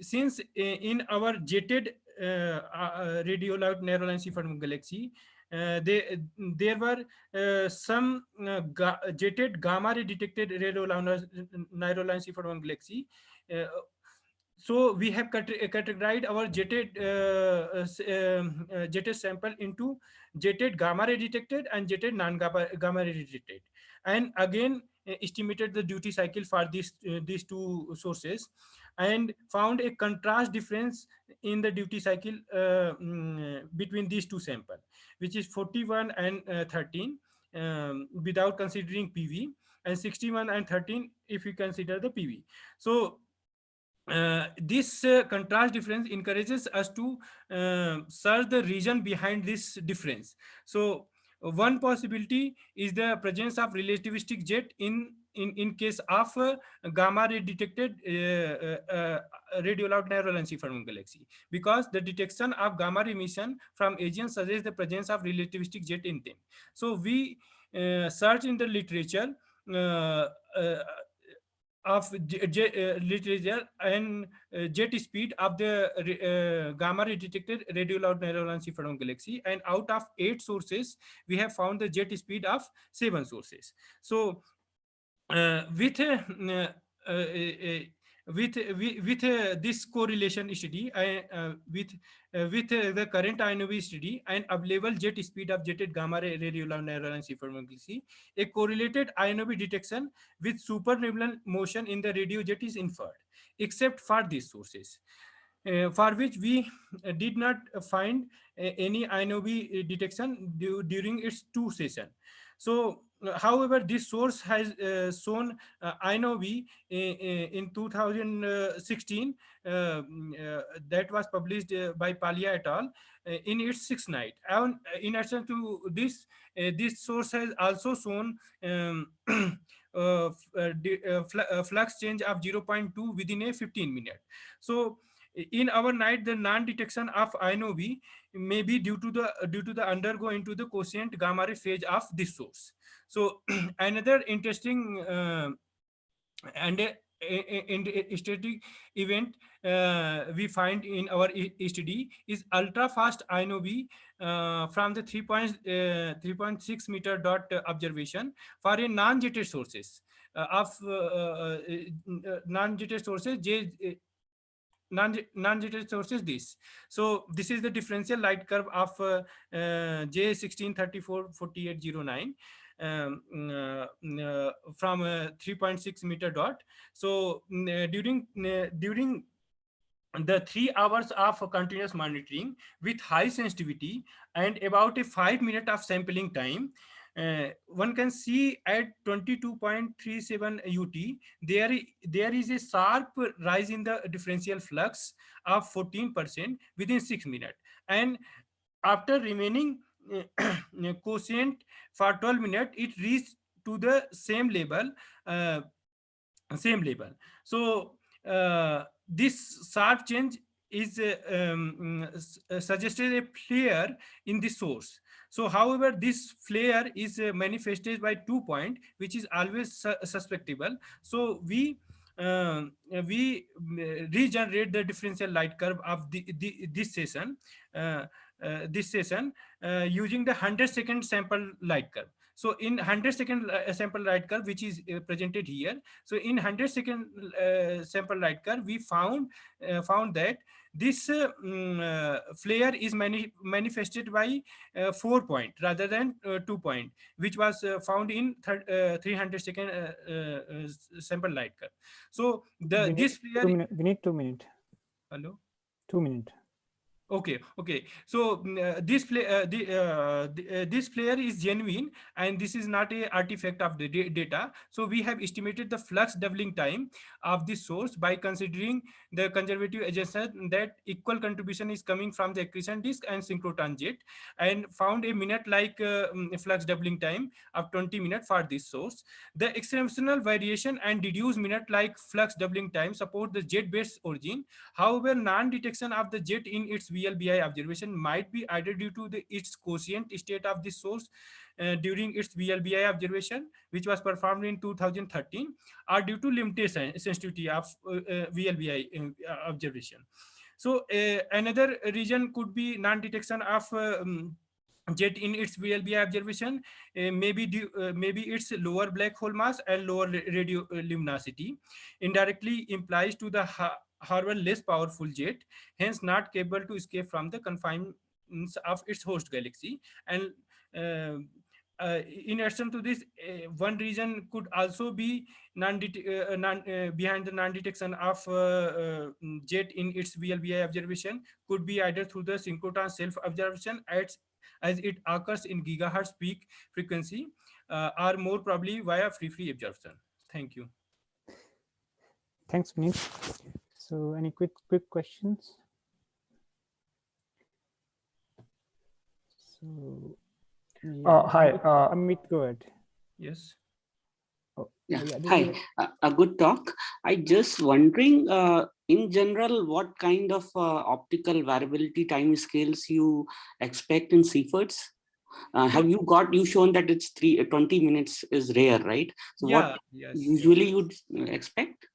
since in our jetted radio loud narrow-line C-forming galaxy, there were some jetted gamma ray detected radio narrow-line C-forming galaxy. So we have categorized our jetted sample into jetted gamma ray detected and jetted non-gamma ray detected, and again estimated the duty cycle for these two sources, and found a contrast difference in the duty cycle between these two samples, which is 41 and 13 without considering PV, and 61 and 13 if we consider the PV. So this contrast difference encourages us to search the reason behind this difference. So one possibility is the presence of relativistic jet in case of gamma ray detected radio loud narrow-line C-forming galaxy, because the detection of gamma ray emission from AGN suggests the presence of relativistic jet in them. So we search in the literature of literature and jet speed of the gamma ray detected radio loud narrow-line C-forming galaxy, and out of 8 sources we have found the jet speed of 7 sources. So with this correlation study, with the current INOV study and available jet speed of jetted gamma ray radio loud narrow-line C-forming galaxy, a correlated INOV detection with supernebular motion in the radio jet is inferred, except for these sources, for which we did not find any INOV detection during its 2 sessions. So however, this source has shown INOV in 2016 that was published by Palia et al. In its 6th night. And in addition to this, this source has also shown flux change of 0.2 within a 15 minute. So in our night, the non-detection of INOV may be due to the undergo into the quiescent gamma ray phase of this source. So another interesting and static event we find in our study is ultra fast INOV from the 3.6 meter dot observation for a non-jetted sources of non-jetted sources non-jetted sources this. So this is the differential light curve of J16344809 from 3.6 meter dot. So during the 3 hours of continuous monitoring with high sensitivity and about a 5 minute of sampling time, one can see at 22.37 UT, there is a sharp rise in the differential flux of 14% within 6 minutes. And after remaining quiescent for 12 minutes, it reached to the same level. So this sharp change is suggested a flare in the source. So however, this flare is manifested by 2 points, which is always suspectable. So we regenerate the differential light curve of this session using the 100-second sample light curve. So in 100-second sample light curve, which is presented here. So in 100-second sample light curve, we found that this flare is manifested by 4 point rather than 2 point, which was found in 300-second sample light curve. So this flare. We need 2 minutes. Hello. 2 minutes. Okay. So this flare is genuine, and this is not a artifact of the data. So we have estimated the flux doubling time of this source by considering the conservative assumption that equal contribution is coming from the accretion disk and synchrotron jet, and found a minute-like flux doubling time of 20 minutes for this source. The exceptional variation and reduced minute-like flux doubling time support the jet-based origin. However, non-detection of the jet in its VLBI observation might be either due to its quiescent state of the source during its VLBI observation, which was performed in 2013, or due to limited sensitivity of VLBI observation. So another reason could be non-detection of jet in its VLBI observation, maybe its lower black hole mass and lower radio luminosity indirectly implies to the however less powerful jet, hence not capable to escape from the confinements of its host galaxy. And in addition to this, one reason could also be behind the non-detection of jet in its VLBI observation could be either through the synchrotron self-observation as it occurs in gigahertz peak frequency, or more probably via free absorption. Thank you. Thanks, Vineet. So any quick questions? So yeah, Hi, Amit, go ahead. Yes. Oh, Yeah. yeah, Hi, a good talk. I just wondering, in general, what kind of optical variability time scales you expect in CFERTs? Have you shown that it's 20 minutes is rare, right? So Yeah, what yes, usually you'd expect?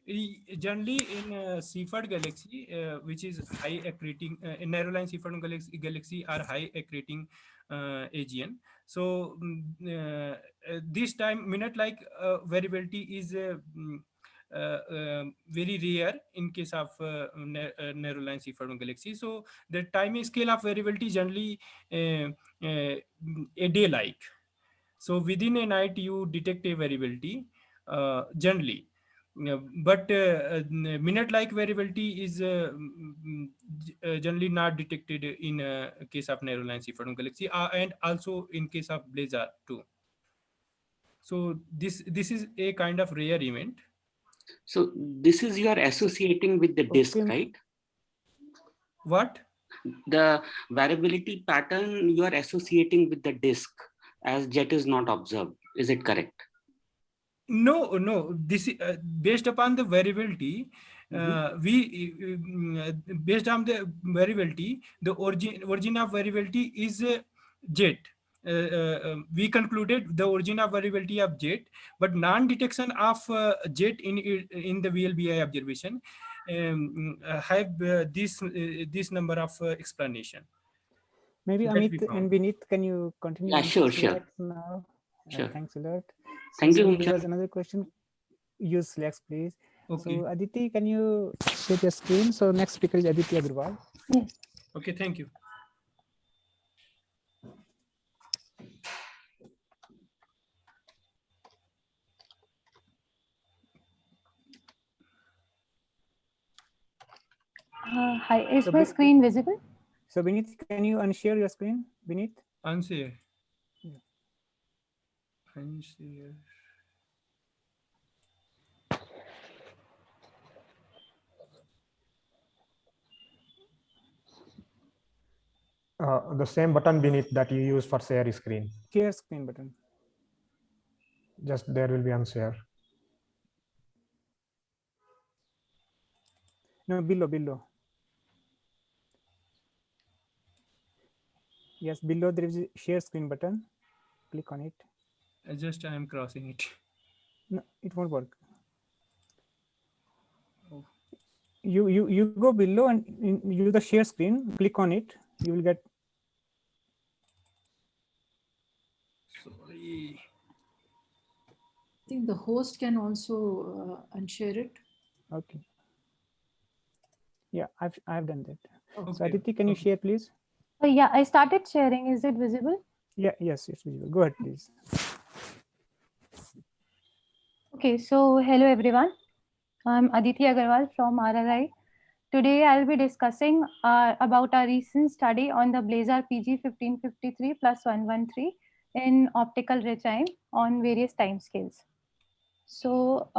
Generally in CFERT galaxy, which is high accreting, narrow line CFERT galaxy are high accreting AGN. So this time minute like variability is very rare in case of narrow line CFERT galaxy. So the time scale of variability generally a day like. So within a night you detect a variability generally. But minute-like variability is generally not detected in case of narrow line CFERT galaxy, and also in case of Blazar too. So this is a kind of rare event. So this is you are associating with the disk, right? What? The variability pattern you are associating with the disk as jet is not observed. Is it correct? No. This is based upon the variability. Based on the variability, the origin of variability is jet. We concluded the origin of variability of jet, but non-detection of jet in the VLBI observation have this number of explanation. Maybe Amit and Vineet, can you continue? Yeah, sure. Now? Sure. Thanks a lot. Thank you. There was another question. Use Slacks, please. Okay. So Aditi, can you share your screen? So next speaker is Aditi Agarwal. Yes. Okay, thank you. Hi, is my screen visible? So Vineet, can you unshare your screen, Vineet? Unshare. Unshare. The same button beneath that you use for share screen. Share screen button. Just there will be unshare. No, below. Yes, below there is a share screen button. Click on it. I am crossing it. No, it won't work. Oh. You go below and use the share screen. Click on it. You will get. Sorry. I think the host can also unshare it. Okay. Yeah, I've done that. So Okay. Aditi, can you Okay. share, please? Yeah, I started sharing. Is it visible? Yeah, yes, it's visible. Go ahead, please. Okay, so hello everyone. I'm Aditi Agarwal from RRI. Today I'll be discussing about our recent study on the Blazar PG1553 plus 113 in optical regime on various timescales. So,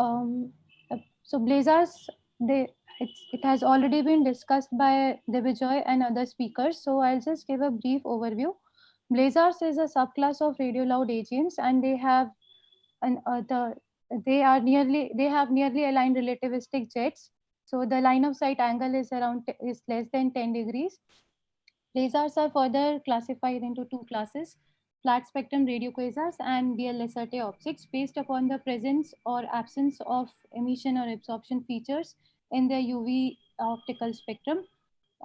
so Blazars, it has already been discussed by Divijoy and other speakers. So I'll just give a brief overview. Blazars is a subclass of radio loud agents, and they have they have nearly aligned relativistic jets. So the line of sight angle is less than 10 degrees. Blazars are further classified into two classes: flat spectrum radio quasars and BL-Lacertae objects, based upon the presence or absence of emission or absorption features in their UV optical spectrum.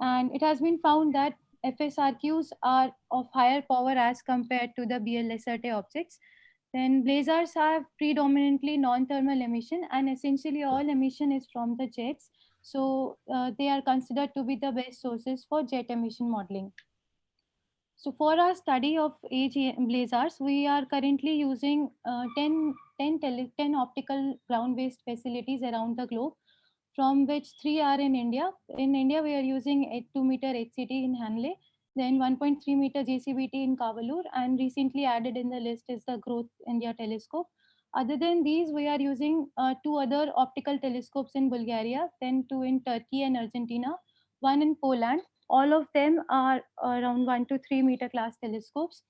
And it has been found that FSRQs are of higher power as compared to the BL-Lacertae objects. Then blazars have predominantly non-thermal emission, and essentially all emission is from the jets. So they are considered to be the best sources for jet emission modeling. So for our study of blazars, we are currently using 10 optical ground-based facilities around the globe, from which 3 are in India. In India, we are using 2 meter HCT in Hanle, then 1.3 meter JCBT in Kavalur, and recently added in the list is the Growth India telescope. Other than these, we are using 2 other optical telescopes in Bulgaria, then 2 in Turkey and Argentina, 1 in Poland. All of them are around 1 to 3 meter class telescopes.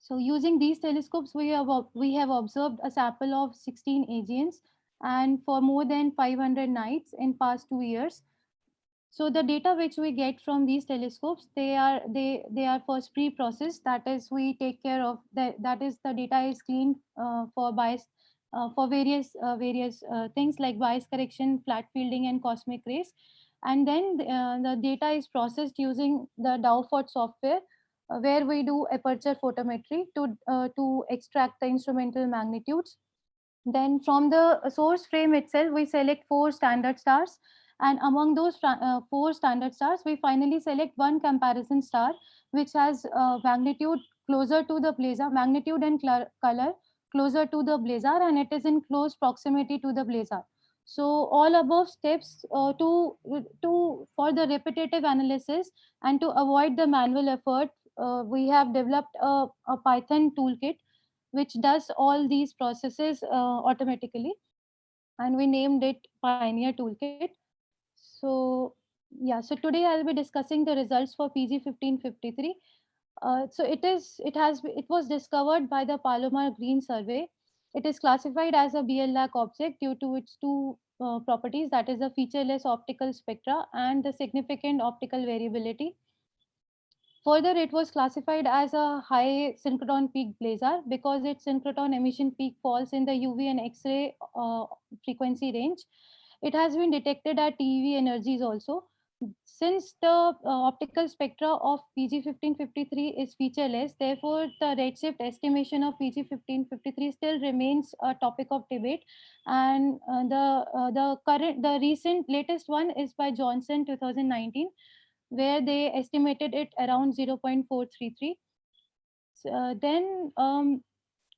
So using these telescopes, we have observed a sample of 16 AGNs, and for more than 500 nights in past 2 years. So the data which we get from these telescopes, they are first pre-processed. That is, we take care of that is, the data is cleaned for bias, for various things like bias correction, flat fielding, and cosmic rays. And then the data is processed using the Dowfort software, where we do aperture photometry to extract the instrumental magnitudes. Then from the source frame itself, we select 4 standard stars, and among those 4 standard stars, we finally select one comparison star, which has magnitude closer to the blazar, magnitude and color closer to the blazar, and it is in close proximity to the blazar. So all above steps for the repetitive analysis and to avoid the manual effort, we have developed a Python toolkit which does all these processes automatically, and we named it Pioneer Toolkit. So yeah, so today I'll be discussing the results for PG1553. So it was discovered by the Palomar Green survey. It is classified as a BL-LAC object due to its two properties, that is the featureless optical spectra and the significant optical variability. Further, it was classified as a high synchrotron peak blazar because its synchrotron emission peak falls in the UV and X-ray frequency range. It has been detected at TeV energies also. Since the optical spectra of PG1553 is featureless, therefore the redshift estimation of PG1553 still remains a topic of debate. And the recent latest one is by Johnson 2019, where they estimated it around 0.433. Then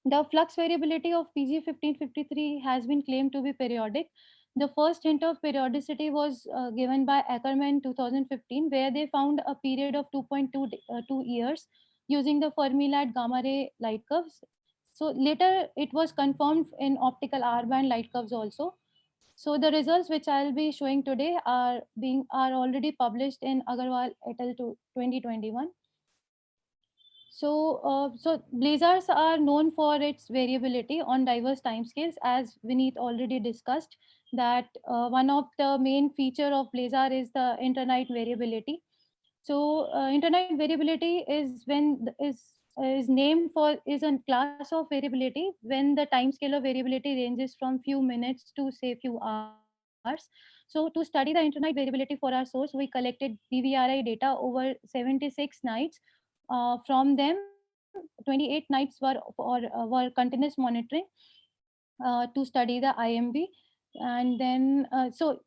the flux variability of PG1553 has been claimed to be periodic. The first hint of periodicity was given by Ackermann 2015, where they found a period of 2.2 years using the Fermi-Lab gamma ray light curves. So later it was confirmed in optical R-band light curves also. So the results which I'll be showing today are already published in Agarwal et al. 2021. So blazars are known for its variability on diverse timescales, as Vineet already discussed. That one of the main feature of blazar is the internight variability. So internight variability is named for is a class of variability when the time scale of variability ranges from few minutes to say few hours. So to study the internight variability for our source, we collected DVRI data over 76 nights. From them, 28 nights were continuous monitoring to study the IMV. And then, so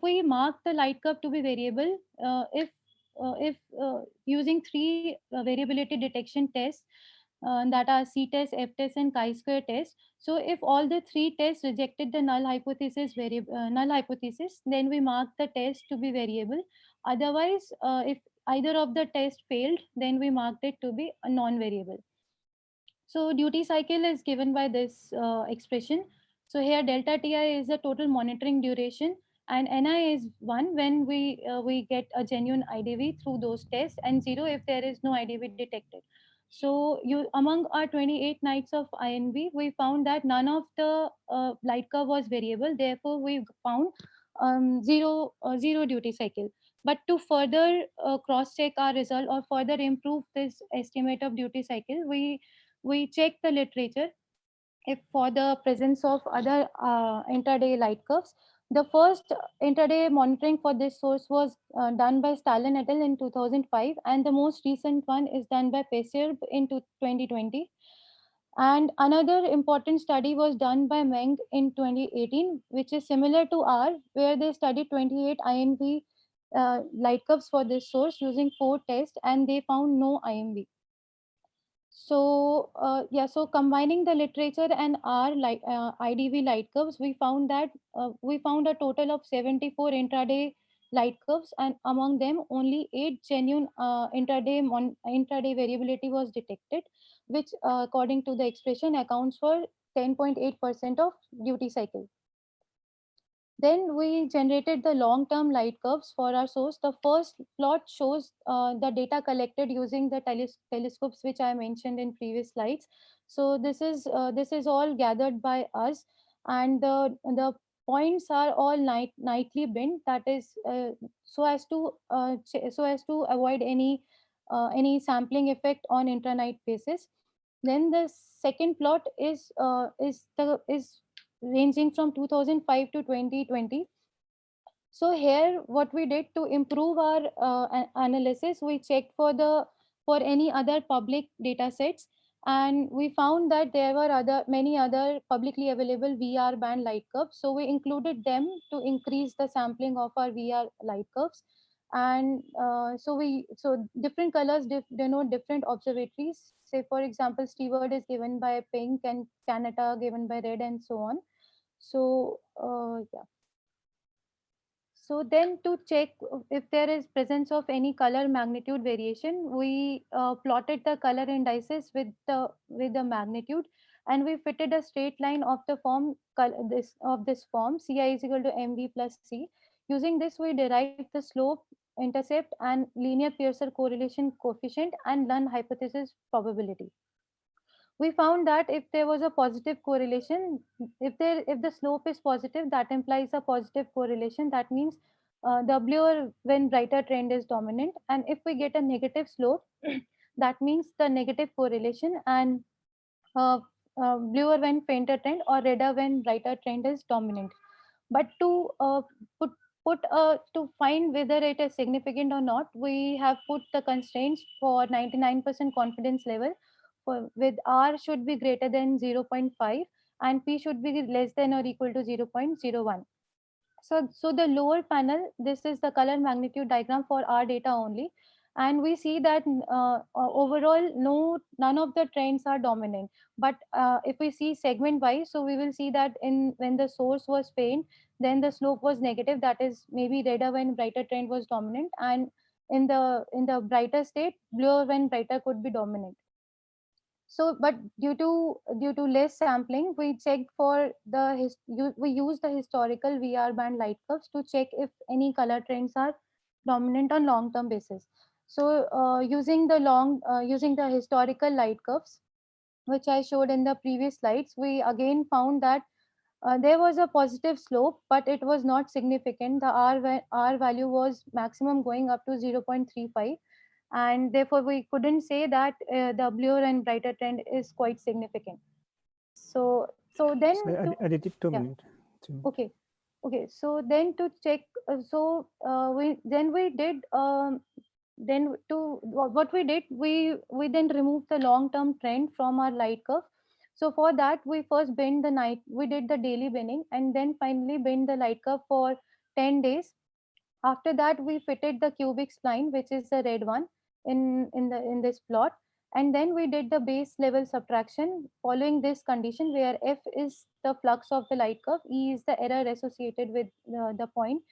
we mark the light curve to be variable if using three variability detection tests that are C-test, F-test, and chi-square test. So if all the three tests rejected the null hypothesis then we mark the test to be variable. Otherwise, if either of the tests failed, then we marked it to be a non-variable. So duty cycle is given by this expression. So here delta Ti is the total monitoring duration, and Ni is 1 when we get a genuine IDV through those tests, and 0 if there is no IDV detected. So among our 28 nights of INV, we found that none of the light curve was variable. Therefore, we found zero duty cycle. But to further cross check our result or further improve this estimate of duty cycle, we check the literature if for the presence of other intraday light curves. The first intraday monitoring for this source was done by Stalin et al. In 2005, and the most recent one is done by Pesirb in 2020. And another important study was done by Meng in 2018, which is similar to R, where they studied 28 INV light curves for this source using 4 tests, and they found no IMV. So so combining the literature and our IDV light curves, we found that we found a total of 74 intraday light curves, and among them only 8 genuine intraday variability was detected, which according to the expression accounts for 10.8% of duty cycle. Then we generated the long-term light curves for our source. The first plot shows the data collected using the telescopes, which I mentioned in previous slides. So this is all gathered by us, and the points are all nightly binned. That is so as to avoid any sampling effect on intra-night basis. Then the second plot is ranging from 2005 to 2020. So here what we did to improve our analysis, we checked for any other public data sets, and we found that there were many other publicly available VR band light curves. So we included them to increase the sampling of our VR light curves. And so different colors denote different observatories. Say for example, Steward is given by pink and Canada given by red, and so on. So yeah. So then to check if there is presence of any color magnitude variation, we plotted the color indices with the magnitude, and we fitted a straight line of the form this form Ci is equal to mv plus c. Using this, we derived the slope, intercept, and linear Pearson correlation coefficient and null hypothesis probability. We found that if there was a positive correlation, if the slope is positive, that implies a positive correlation. That means W when brighter trend is dominant, and if we get a negative slope, that means the negative correlation, and bluer when fainter trend or redder when brighter trend is dominant. But to to find whether it is significant or not, we have put the constraints for 99% confidence level. With R should be greater than 0.5 and P should be less than or equal to 0.01. So the lower panel, this is the color magnitude diagram for our data only, and we see that overall none of the trends are dominant. But if we see segment wise, so we will see that when the source was faint, then the slope was negative. That is maybe redder when brighter trend was dominant, and in the brighter state, bluer when brighter could be dominant. So, but due to less sampling, we checked for we use the historical VR band light curves to check if any color trends are dominant on long-term basis. So, using the historical light curves, which I showed in the previous slides, we again found that there was a positive slope, but it was not significant. The R value was maximum going up to 0.35. And therefore we couldn't say that the bluer and brighter trend is quite significant. So then I did it 2 minutes. Okay. So then to check, we then then then removed the long-term trend from our light curve. So for that, we first binned the night, we did the daily binning, and then finally binned the light curve for 10 days. After that, we fitted the cubic spline, which is the red one in this plot. And then we did the base level subtraction following this condition where F is the flux of the light curve, E is the error associated with the point,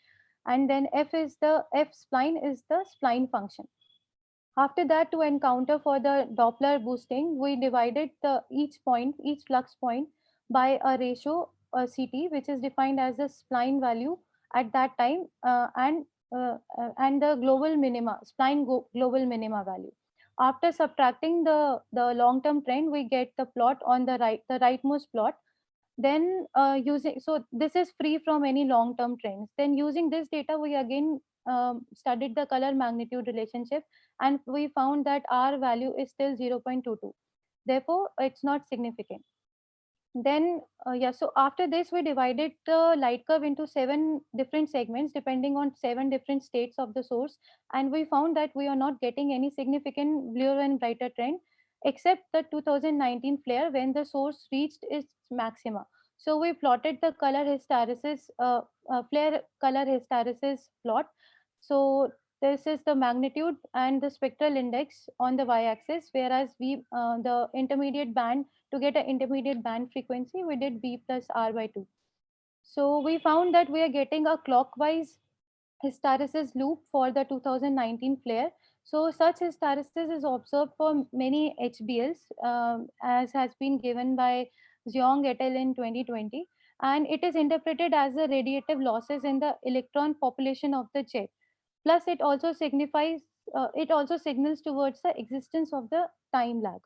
and then F spline is the spline function. After that, to encounter for the Doppler boosting, we divided each flux point by a ratio CT, which is defined as the spline value at that time and the global minima, global minima value. After subtracting the long-term trend, we get the plot on the rightmost plot. Then so this is free from any long-term trends. Then using this data, we again studied the color magnitude relationship, and we found that R value is still 0.22. Therefore, it's not significant. Then, so after this, we divided the light curve into 7 different segments depending on 7 different states of the source. And we found that we are not getting any significant bluer and brighter trend except the 2019 flare when the source reached its maxima. So we plotted the color hysteresis, flare color hysteresis plot. So this is the magnitude and the spectral index on the y-axis, whereas the intermediate band, to get an intermediate band frequency, we did B plus R by 2. So we found that we are getting a clockwise hysteresis loop for the 2019 flare. So such hysteresis is observed for many HBLs, as has been given by Xiong et al. In 2020. And it is interpreted as the radiative losses in the electron population of the jet. Plus, it also signals towards the existence of the time lag.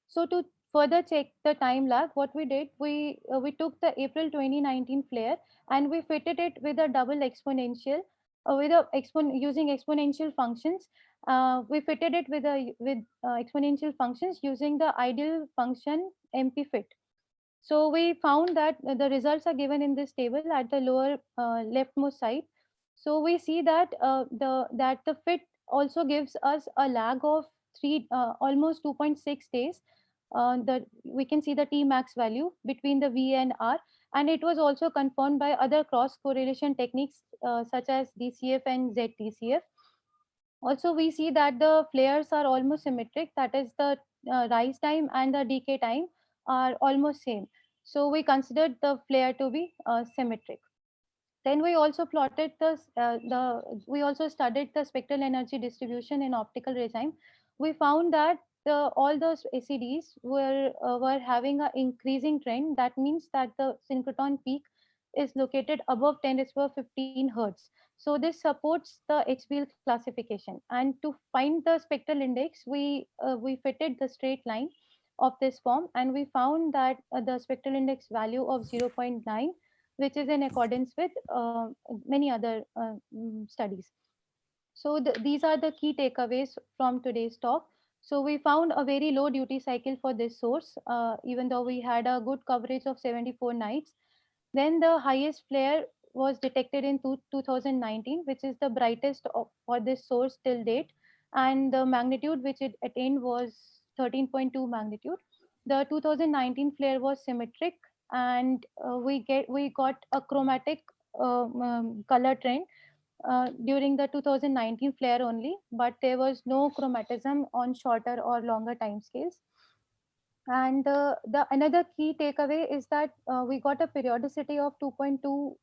So to further check the time lag, what we did, we took the April 2019 flare and we fitted it with a double exponential, using exponential functions. We fitted it with exponential functions using the ideal function MPFit. So we found that the results are given in this table at the lower leftmost side. So we see that the fit also gives us a lag of almost 2.6 days. We can see the T max value between the V and R, and it was also confirmed by other cross correlation techniques such as DCF and ZTCF. Also, we see that the flares are almost symmetric. That is, the rise time and the decay time are almost same. So we considered the flare to be symmetric. Then we also plotted we also studied the spectral energy distribution in optical regime. We found that all those ACDs were having an increasing trend. That means that the synchrotron peak is located above 10^15 hertz. So this supports the HBL classification. And to find the spectral index, we fitted the straight line of this form, and we found that the spectral index value of 0.9, which is in accordance with many other studies. So these are the key takeaways from today's talk. So we found a very low duty cycle for this source, even though we had a good coverage of 74 nights. Then the highest flare was detected in 2019, which is the brightest for this source till date. And the magnitude which it attained was 13.2 magnitude. The 2019 flare was symmetric, and we got a chromatic color trend during the 2019 flare only, but there was no chromatism on shorter or longer time scales. And the another key takeaway is that we got a periodicity of 2.2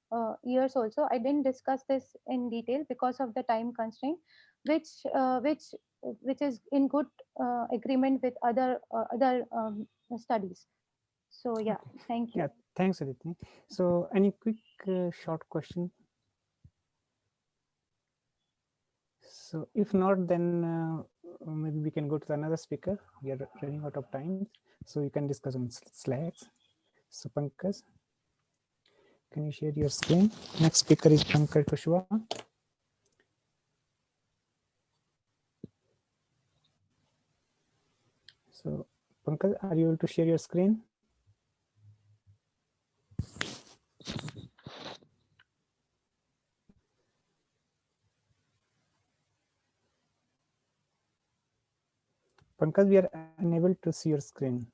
years also. I didn't discuss this in detail because of the time constraint, which is in good agreement with other studies. So yeah, thank you. Yeah, thanks, Aditi. So any quick short question? So if not, then maybe we can go to another speaker. We are running out of time, so you can discuss on slides. So Pankaj, can you share your screen? Next speaker is Pankaj Kushwaha. So Pankaj, are you able to share your screen? Pankaj, we are unable to see your screen.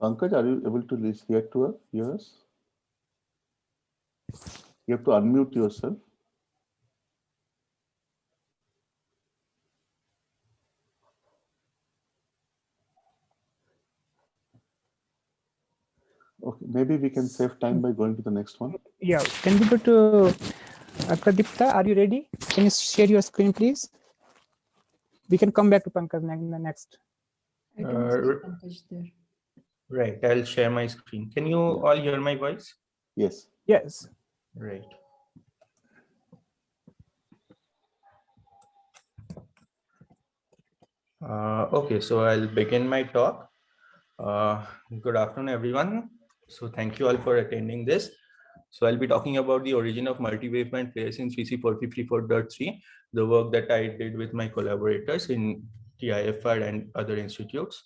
Pankaj, are you able to hear us? You have to unmute yourself. Okay, maybe we can save time by going to the next one. Yeah, can we go to Pradipta? Are you ready? Can you share your screen, please? We can come back to Pankaj in the next. I can see Pankaj there. Right, I'll share my screen. Can you all hear my voice? Yes. Yes. Right. Okay, so I'll begin my talk. Good afternoon, everyone. So thank you all for attending this. So I'll be talking about the origin of multi-waveband flares in 3C454.3, the work that I did with my collaborators in TIFR and other institutes.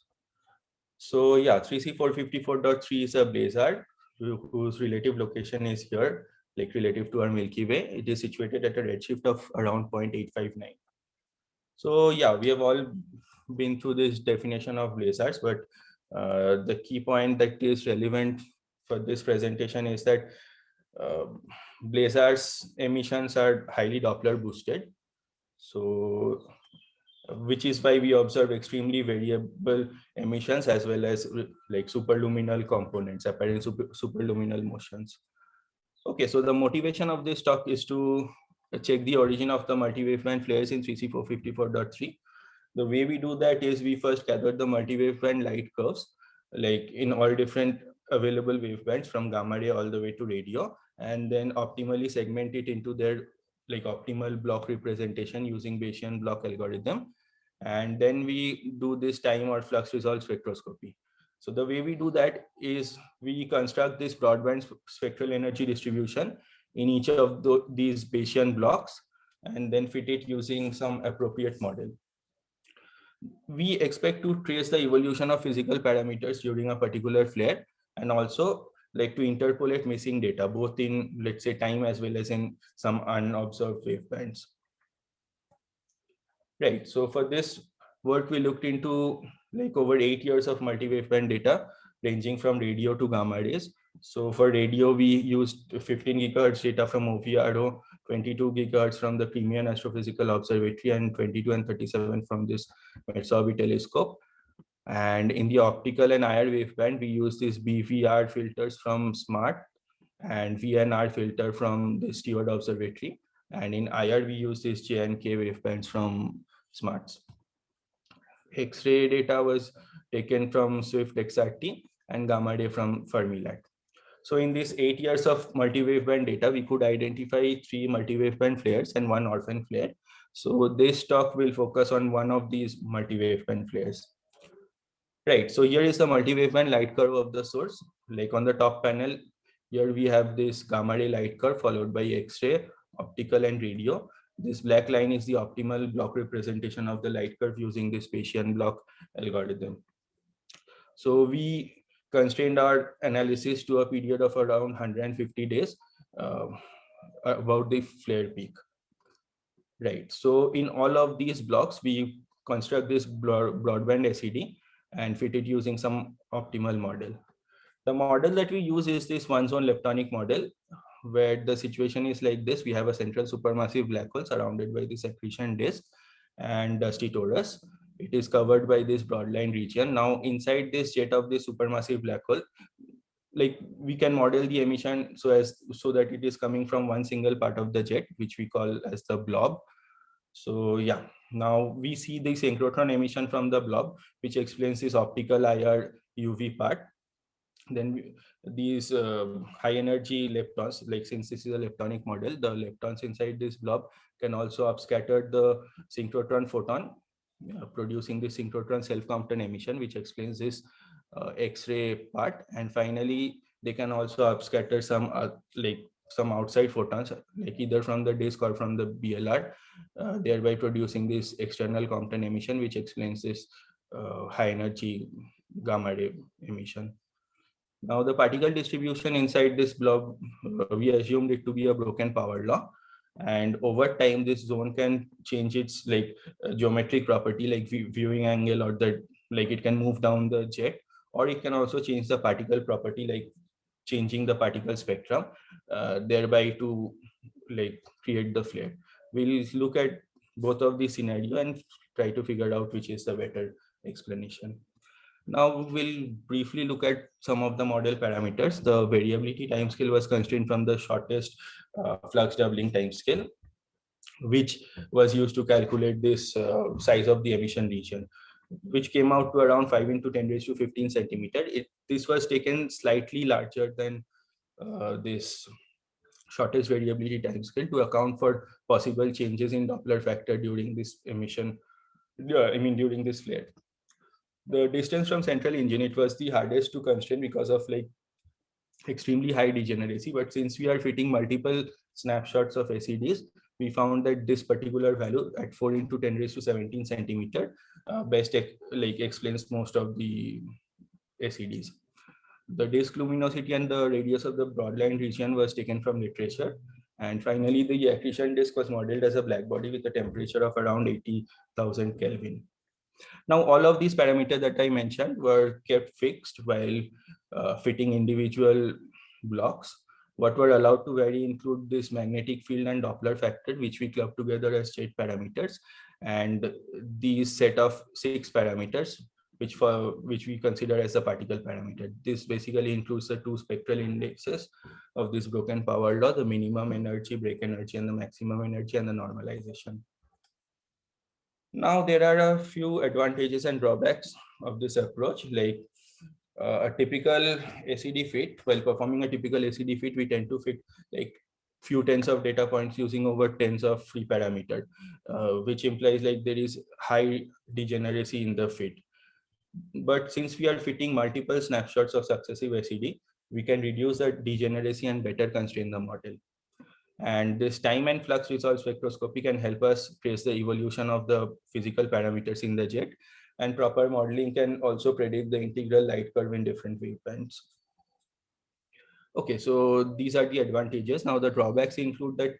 So yeah, 3C454.3 is a blazard whose relative location is here, like relative to our Milky Way. It is situated at a redshift of around 0.859. So yeah, we have all been through this definition of blazars, but the key point that is relevant for this presentation is that blazars emissions are highly Doppler boosted. So which is why we observe extremely variable emissions as well as like superluminal components, apparent superluminal motions. Okay, so the motivation of this talk is to check the origin of the multi-waveband flares in 3C454.3. The way we do that is we first gather the multi-waveband light curves, like in all different available wavebands from gamma ray all the way to radio, and then optimally segment it into their like optimal block representation using Bayesian block algorithm. And then we do this time or flux resolve spectroscopy. So the way we do that is we construct this broadband spectral energy distribution in each of these Bayesian blocks and then fit it using some appropriate model. We expect to trace the evolution of physical parameters during a particular flare and also like to interpolate missing data, both in, let's say, time as well as in some unobserved wavebands. Right, so for this work, we looked into like over 8 years of multi-waveband data ranging from radio to gamma rays. So for radio, we used 15 gigahertz data from OVRO, 22 gigahertz from the Crimean Astrophysical Observatory, and 22 and 37 from this Metsobi telescope. And in the optical and IR waveband, we use these BVR filters from SMART and VNR filter from the Steward Observatory. And in IR, we use these J and K wavebands from SMARTs. X-ray data was taken from Swift XRT and gamma ray from Fermilab. So in these 8 years of multi-waveband data, we could identify 3 multi-waveband flares and 1 orphan flare. So this talk will focus on one of these multi-waveband flares. Right, so here is the multi-waveband light curve of the source. Like on the top panel, here we have this gamma ray light curve followed by X-ray, optical and radio. This black line is the optimal block representation of the light curve using this Bayesian block algorithm. So we constrained our analysis to a period of around 150 days about the flare peak. Right, so in all of these blocks, we construct this broadband SED and fit it using some optimal model. The model that we use is this one-zone leptonic model, where the situation is like this. We have a central supermassive black hole surrounded by this accretion disk and dusty torus. It is covered by this broadline region. Now inside this jet of this supermassive black hole, like we can model the emission so that it is coming from one single part of the jet, which we call as the blob. So yeah, now we see the synchrotron emission from the blob, which explains this optical IR UV part. Then these high energy leptons, like since this is a leptonic model, the leptons inside this blob can also upscatter the synchrotron photon, producing the synchrotron self-Compton emission, which explains this X-ray part. And finally, they can also upscatter some outside photons, like either from the disk or from the BLR, thereby producing this external Compton emission, which explains this high energy gamma ray emission. Now the particle distribution inside this blob, we assumed it to be a broken power law. And over time, this zone can change its like geometric property, like viewing angle, or it can move down the jet, or it can also change the particle property, like changing the particle spectrum, thereby to like create the flare. We'll look at both of these scenario and try to figure out which is the better explanation. Now we'll briefly look at some of the model parameters. The variability timescale was constrained from the shortest flux doubling timescale, which was used to calculate this size of the emission region, which came out to around 5 into 10 raised to 15 centimeter. This was taken slightly larger than this shortest variability timescale to account for possible changes in Doppler factor during this emission, during this flare. The distance from central engine, it was the hardest to constrain because of like extremely high degeneracy. But since we are fitting multiple snapshots of SEDs, we found that this particular value at 4 into 10 raised to 17 centimeter best explains most of the SEDs. The disk luminosity and the radius of the broadline region was taken from literature. And finally, the accretion disk was modeled as a black body with a temperature of around 80,000 Kelvin. Now, all of these parameters that I mentioned were kept fixed while fitting individual blocks. What were allowed to vary include this magnetic field and Doppler factor, which we club together as jet parameters, and these set of 6 parameters, which we consider as a particle parameter. This basically includes the 2 spectral indexes of this broken power law, the minimum energy, break energy, and the maximum energy, and the normalization. Now, there are a few advantages and drawbacks of this approach. Like a typical SED fit, while performing a typical SED fit, we tend to fit like few tens of data points using over tens of free parameters, which implies like there is high degeneracy in the fit. But since we are fitting multiple snapshots of successive SED, we can reduce the degeneracy and better constrain the model. And this time and flux resolved spectroscopy can help us trace the evolution of the physical parameters in the jet, and proper modeling can also predict the integral light curve in different wavebands. Okay, so these are the advantages. Now the drawbacks include that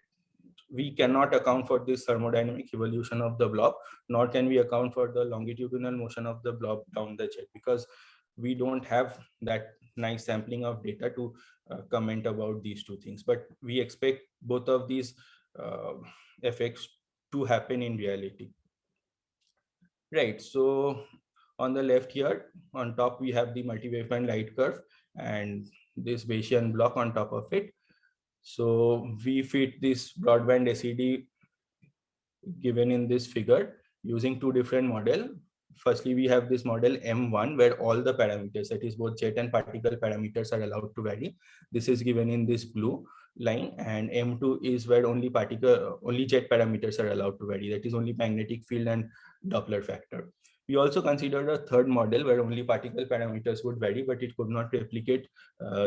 we cannot account for this thermodynamic evolution of the blob, nor can we account for the longitudinal motion of the blob down the jet, because we don't have that nice sampling of data to comment about these two things. But we expect both of these effects to happen in reality. Right, so on the left here, on top, we have the multi-waveband light curve and this Bayesian block on top of it. So we fit this broadband SED given in this figure using 2 different models. Firstly, we have this model M1 where all the parameters, that is both jet and particle parameters, are allowed to vary. This is given in this blue line, and M2 is where only jet parameters are allowed to vary, that is only magnetic field and Doppler factor. We also considered a third model where only particle parameters would vary, but it could not replicate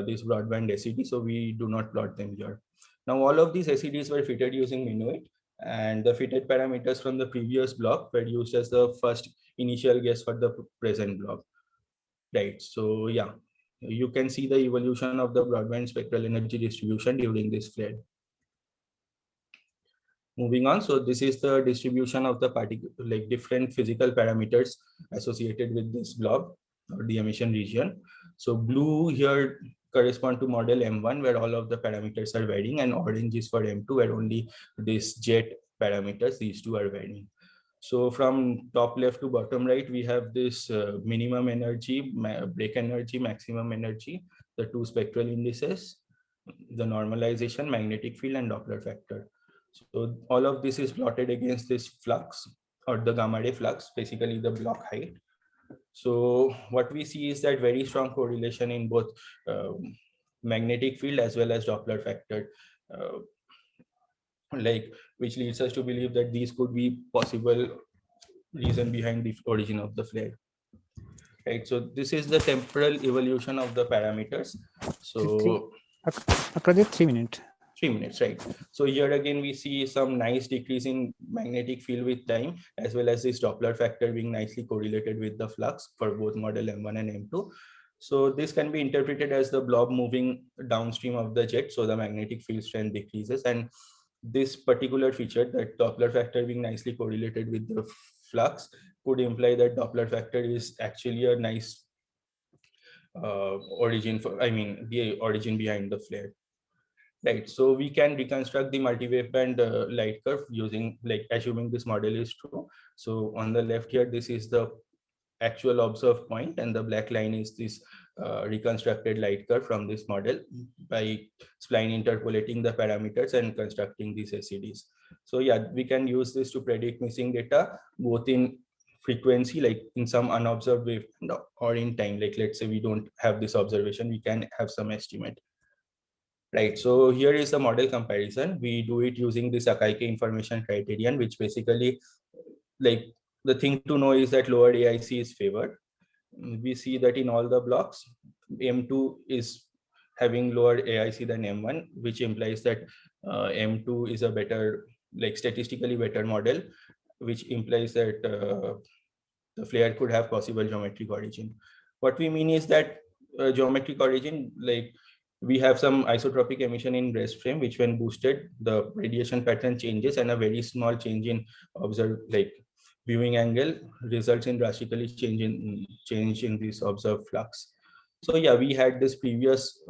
this broadband SED, so we do not plot them here. Now, all of these SEDs were fitted using Minuit, and the fitted parameters from the previous block were used as the first initial guess for the present block. Right, so yeah, you can see the evolution of the broadband spectral energy distribution during this flare. Moving on, so this is the distribution of the particle, like different physical parameters associated with this blob or the emission region. So blue here correspond to model M1 where all of the parameters are varying, and orange is for M2 where only this jet parameters, these two, are varying. So from top left to bottom right, we have this minimum energy, break energy, maximum energy, the 2 spectral indices, the normalization, magnetic field, and Doppler factor. So all of this is plotted against this flux or the gamma ray flux, basically the block height. So what we see is that very strong correlation in both magnetic field as well as Doppler factor, which leads us to believe that these could be possible reason behind the origin of the flare. Right, so this is the temporal evolution of the parameters. So Project 3 minutes. 3 minutes, right? So here again, we see some nice decrease in magnetic field with time, as well as this Doppler factor being nicely correlated with the flux for both model M1 and M2. So this can be interpreted as the blob moving downstream of the jet, so the magnetic field strength decreases. And this particular feature, that Doppler factor being nicely correlated with the flux, could imply that Doppler factor is actually a nice origin for, the origin behind the flare. Right, so we can reconstruct the multi-waveband light curve using, like, assuming this model is true. So on the left here, this is the actual observed point, and the black line is this reconstructed light curve from this model by spline interpolating the parameters and constructing these SEDs. So yeah, we can use this to predict missing data both in frequency, like in some unobserved waveband, or in time, like let's say we don't have this observation, we can have some estimate. Right, so here is the model comparison. We do it using this Akaike information criterion, which basically, like, the thing to know is that lower AIC is favored. We see that in all the blocks, M2 is having lower AIC than M1, which implies that M2 is a better, like, statistically better model, which implies that the flare could have possible geometric origin. What we mean is that geometric origin, like, we have some isotropic emission in rest frame, which when boosted, the radiation pattern changes, and a very small change in observed, like, viewing angle results in drastically change in this observed flux. So yeah, we had this previous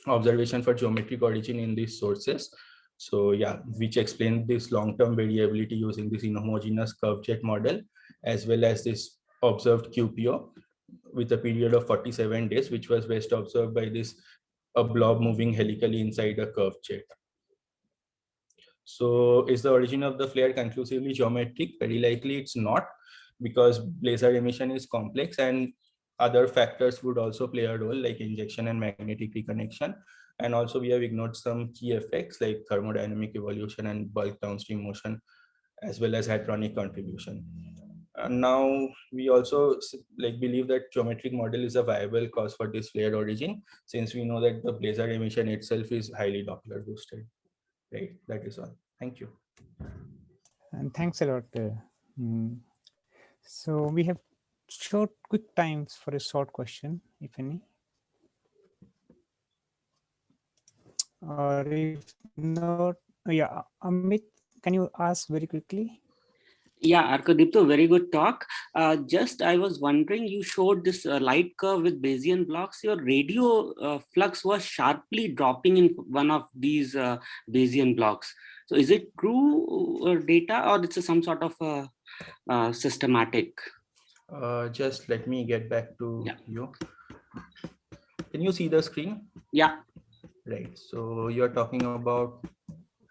observation for geometric origin in these sources. So yeah, which explained this long-term variability using this inhomogeneous curve jet model, as well as this observed QPO with a period of 47 days, which was best observed by this a blob moving helically inside a curved jet. So is the origin of the flare conclusively geometric? Very likely it's not, because blazar emission is complex and other factors would also play a role, like injection and magnetic reconnection. And also we have ignored some key effects like thermodynamic evolution and bulk downstream motion, as well as hadronic contribution. And now we also, like, believe that geometric model is a viable cause for this flare origin, since we know that the blazar emission itself is highly Doppler boosted. Right, that is all. Thank you. And thanks a lot. So we have short, quick times for a short question, if any. Or if not, yeah, Amit, can you ask very quickly? Yeah, Arkadipto, very good talk. Just I was wondering, you showed this light curve with Bayesian blocks. Your radio flux was sharply dropping in one of these Bayesian blocks. So is it true data, or it's some sort of systematic? Just let me get back to you. Can you see the screen? Yeah. Right. So you're talking about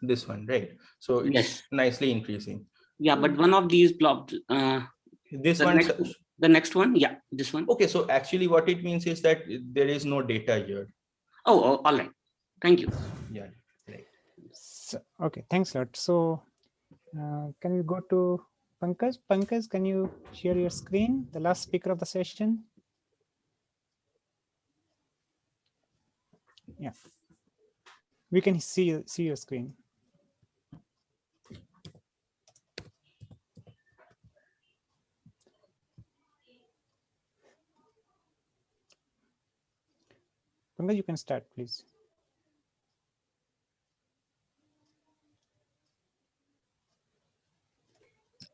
this one, right? So it's nicely increasing. Yeah, but one of these blobs. This one. The next one, yeah, this one. Okay, so actually what it means is that there is no data here. Oh, all right. Thank you. Yeah, right. So, okay, thanks a lot. So can we go to Pankaj? Pankaj, can you share your screen? The last speaker of the session. Yeah, we can see your screen. Pankaj, you can start, please.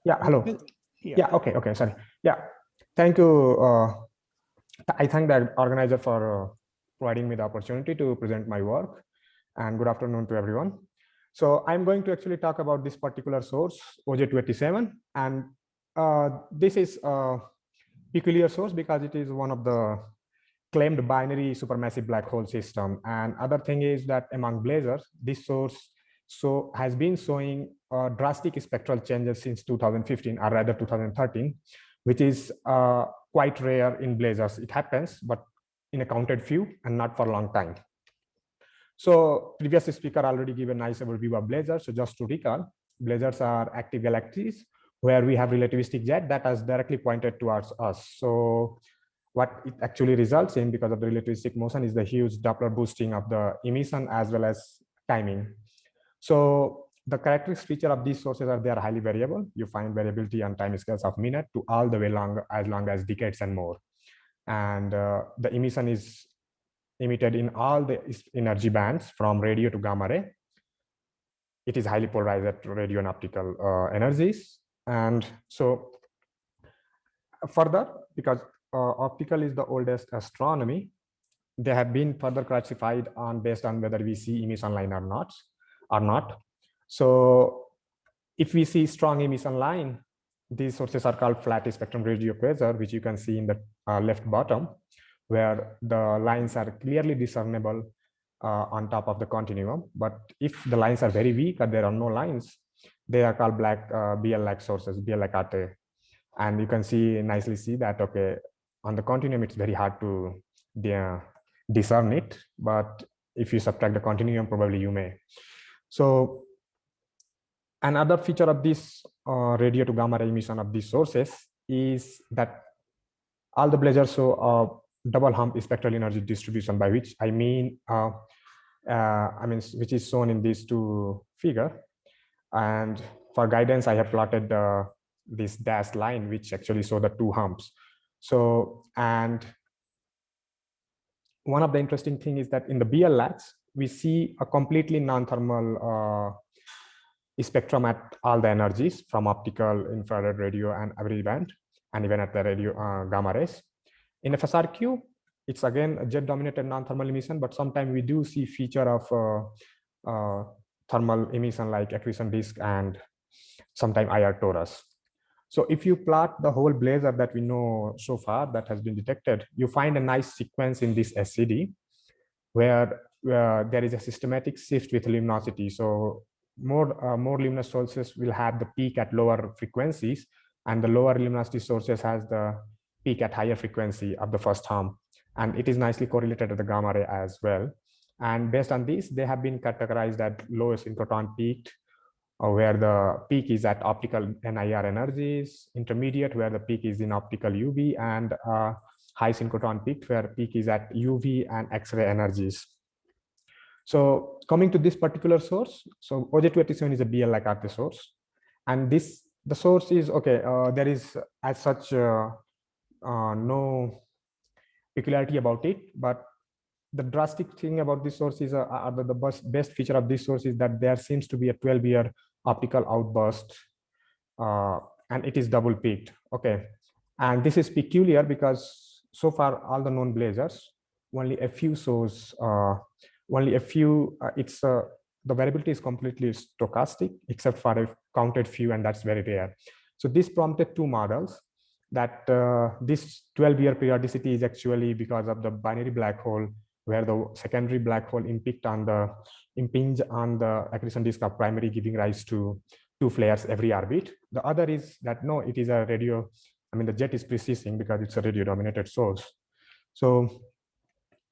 Yeah, hello. Yeah, okay, sorry. Yeah, thank you. I thank the organizer for providing me the opportunity to present my work, and good afternoon to everyone. So I'm going to actually talk about this particular source, OJ287, and this is a peculiar source because it is one of the claimed binary supermassive black hole system. And other thing is that among blazars, this source has been showing drastic spectral changes since 2015, or rather 2013, which is quite rare in blazars. It happens, but in a counted few and not for a long time. So previous speaker already gave a nice overview of blazars. So just to recall, blazars are active galaxies where we have relativistic jet that has directly pointed towards us. So what it actually results in, because of the relativistic motion, is the huge Doppler boosting of the emission as well as timing. So the characteristic feature of these sources are they are highly variable. You find variability on time scales of minute to all the way long as decades and more. And the emission is emitted in all the energy bands from radio to gamma ray. It is highly polarized at radio and optical energies. And so further, because optical is the oldest astronomy, they have been further classified on based on whether we see emission line or not. So if we see strong emission line, these sources are called flat spectrum radio quasar, which you can see in the left bottom, where the lines are clearly discernible on top of the continuum. But if the lines are very weak or there are no lines, they are called black BL-like sources, BL-like ATE. And you can nicely see that, okay, on the continuum, it's very hard to discern it. But if you subtract the continuum, probably you may. So another feature of this radio to gamma ray emission of these sources is that all the blazars show a double hump spectral energy distribution, by which I mean, which is shown in these two figures. And for guidance, I have plotted this dashed line, which actually show the two humps. So, and one of the interesting thing is that in the BL-lacs, we see a completely non-thermal spectrum at all the energies, from optical, infrared, radio, and every band, and even at the radio gamma rays. In FSRQ, it's again a jet-dominated non-thermal emission, but sometimes we do see feature of thermal emission like accretion disk and sometimes IR torus. So if you plot the whole blazar that we know so far that has been detected, you find a nice sequence in this SCD where there is a systematic shift with luminosity. So more luminous sources will have the peak at lower frequencies, and the lower luminosity sources has the peak at higher frequency of the first hump. And it is nicely correlated to the gamma ray as well. And based on this, they have been categorized at low synchrotron peaked, where the peak is at optical NIR energies, intermediate where the peak is in optical UV, and high synchrotron peaked where peak is at UV and X-ray energies. So coming to this particular source, so OJ287 is a BL-like ATE source, and the source is okay. There is as such no peculiarity about it, but the drastic thing about this source is the best feature of this source is that there seems to be a 12-year optical outburst, and it is double peaked. Okay, and this is peculiar because so far all the known blazars, only a few shows, the variability is completely stochastic except for a counted few, and that's very rare. So this prompted two models that this 12-year periodicity is actually because of the binary black hole, where the secondary black hole impinge on the accretion disk of primary, giving rise to two flares every orbit. The other is that no, it is a radio, the jet is precessing because it's a radio dominated source. So,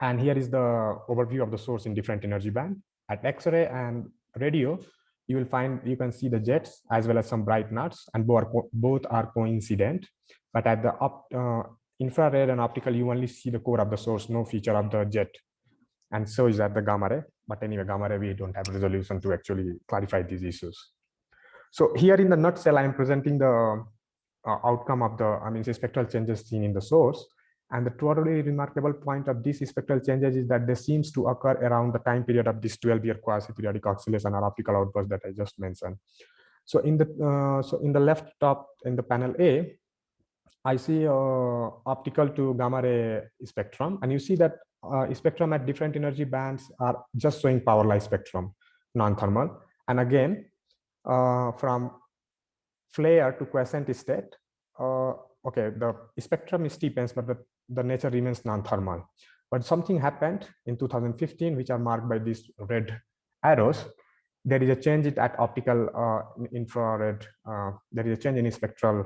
and here is the overview of the source in different energy band. At X-ray and radio, you can see the jets as well as some bright nuts, and both are coincident. But at the infrared and optical, you only see the core of the source, no feature of the jet. And so is at the gamma ray. But anyway, gamma ray, we don't have resolution to actually clarify these issues. So here in the nutshell, I'm presenting the outcome of the spectral changes seen in the source. And the truly remarkable point of these spectral changes is that they seems to occur around the time period of this 12-year quasi-periodic oscillation or optical outburst that I just mentioned. So in the left top in the panel A, I see optical to gamma ray spectrum, and you see that spectrum at different energy bands are just showing power line spectrum, non-thermal. And again, from flare to quiescent state, okay, the spectrum steepens, but the nature remains non-thermal. But something happened in 2015, which are marked by these red arrows. There is a change at optical infrared. There is a change in spectral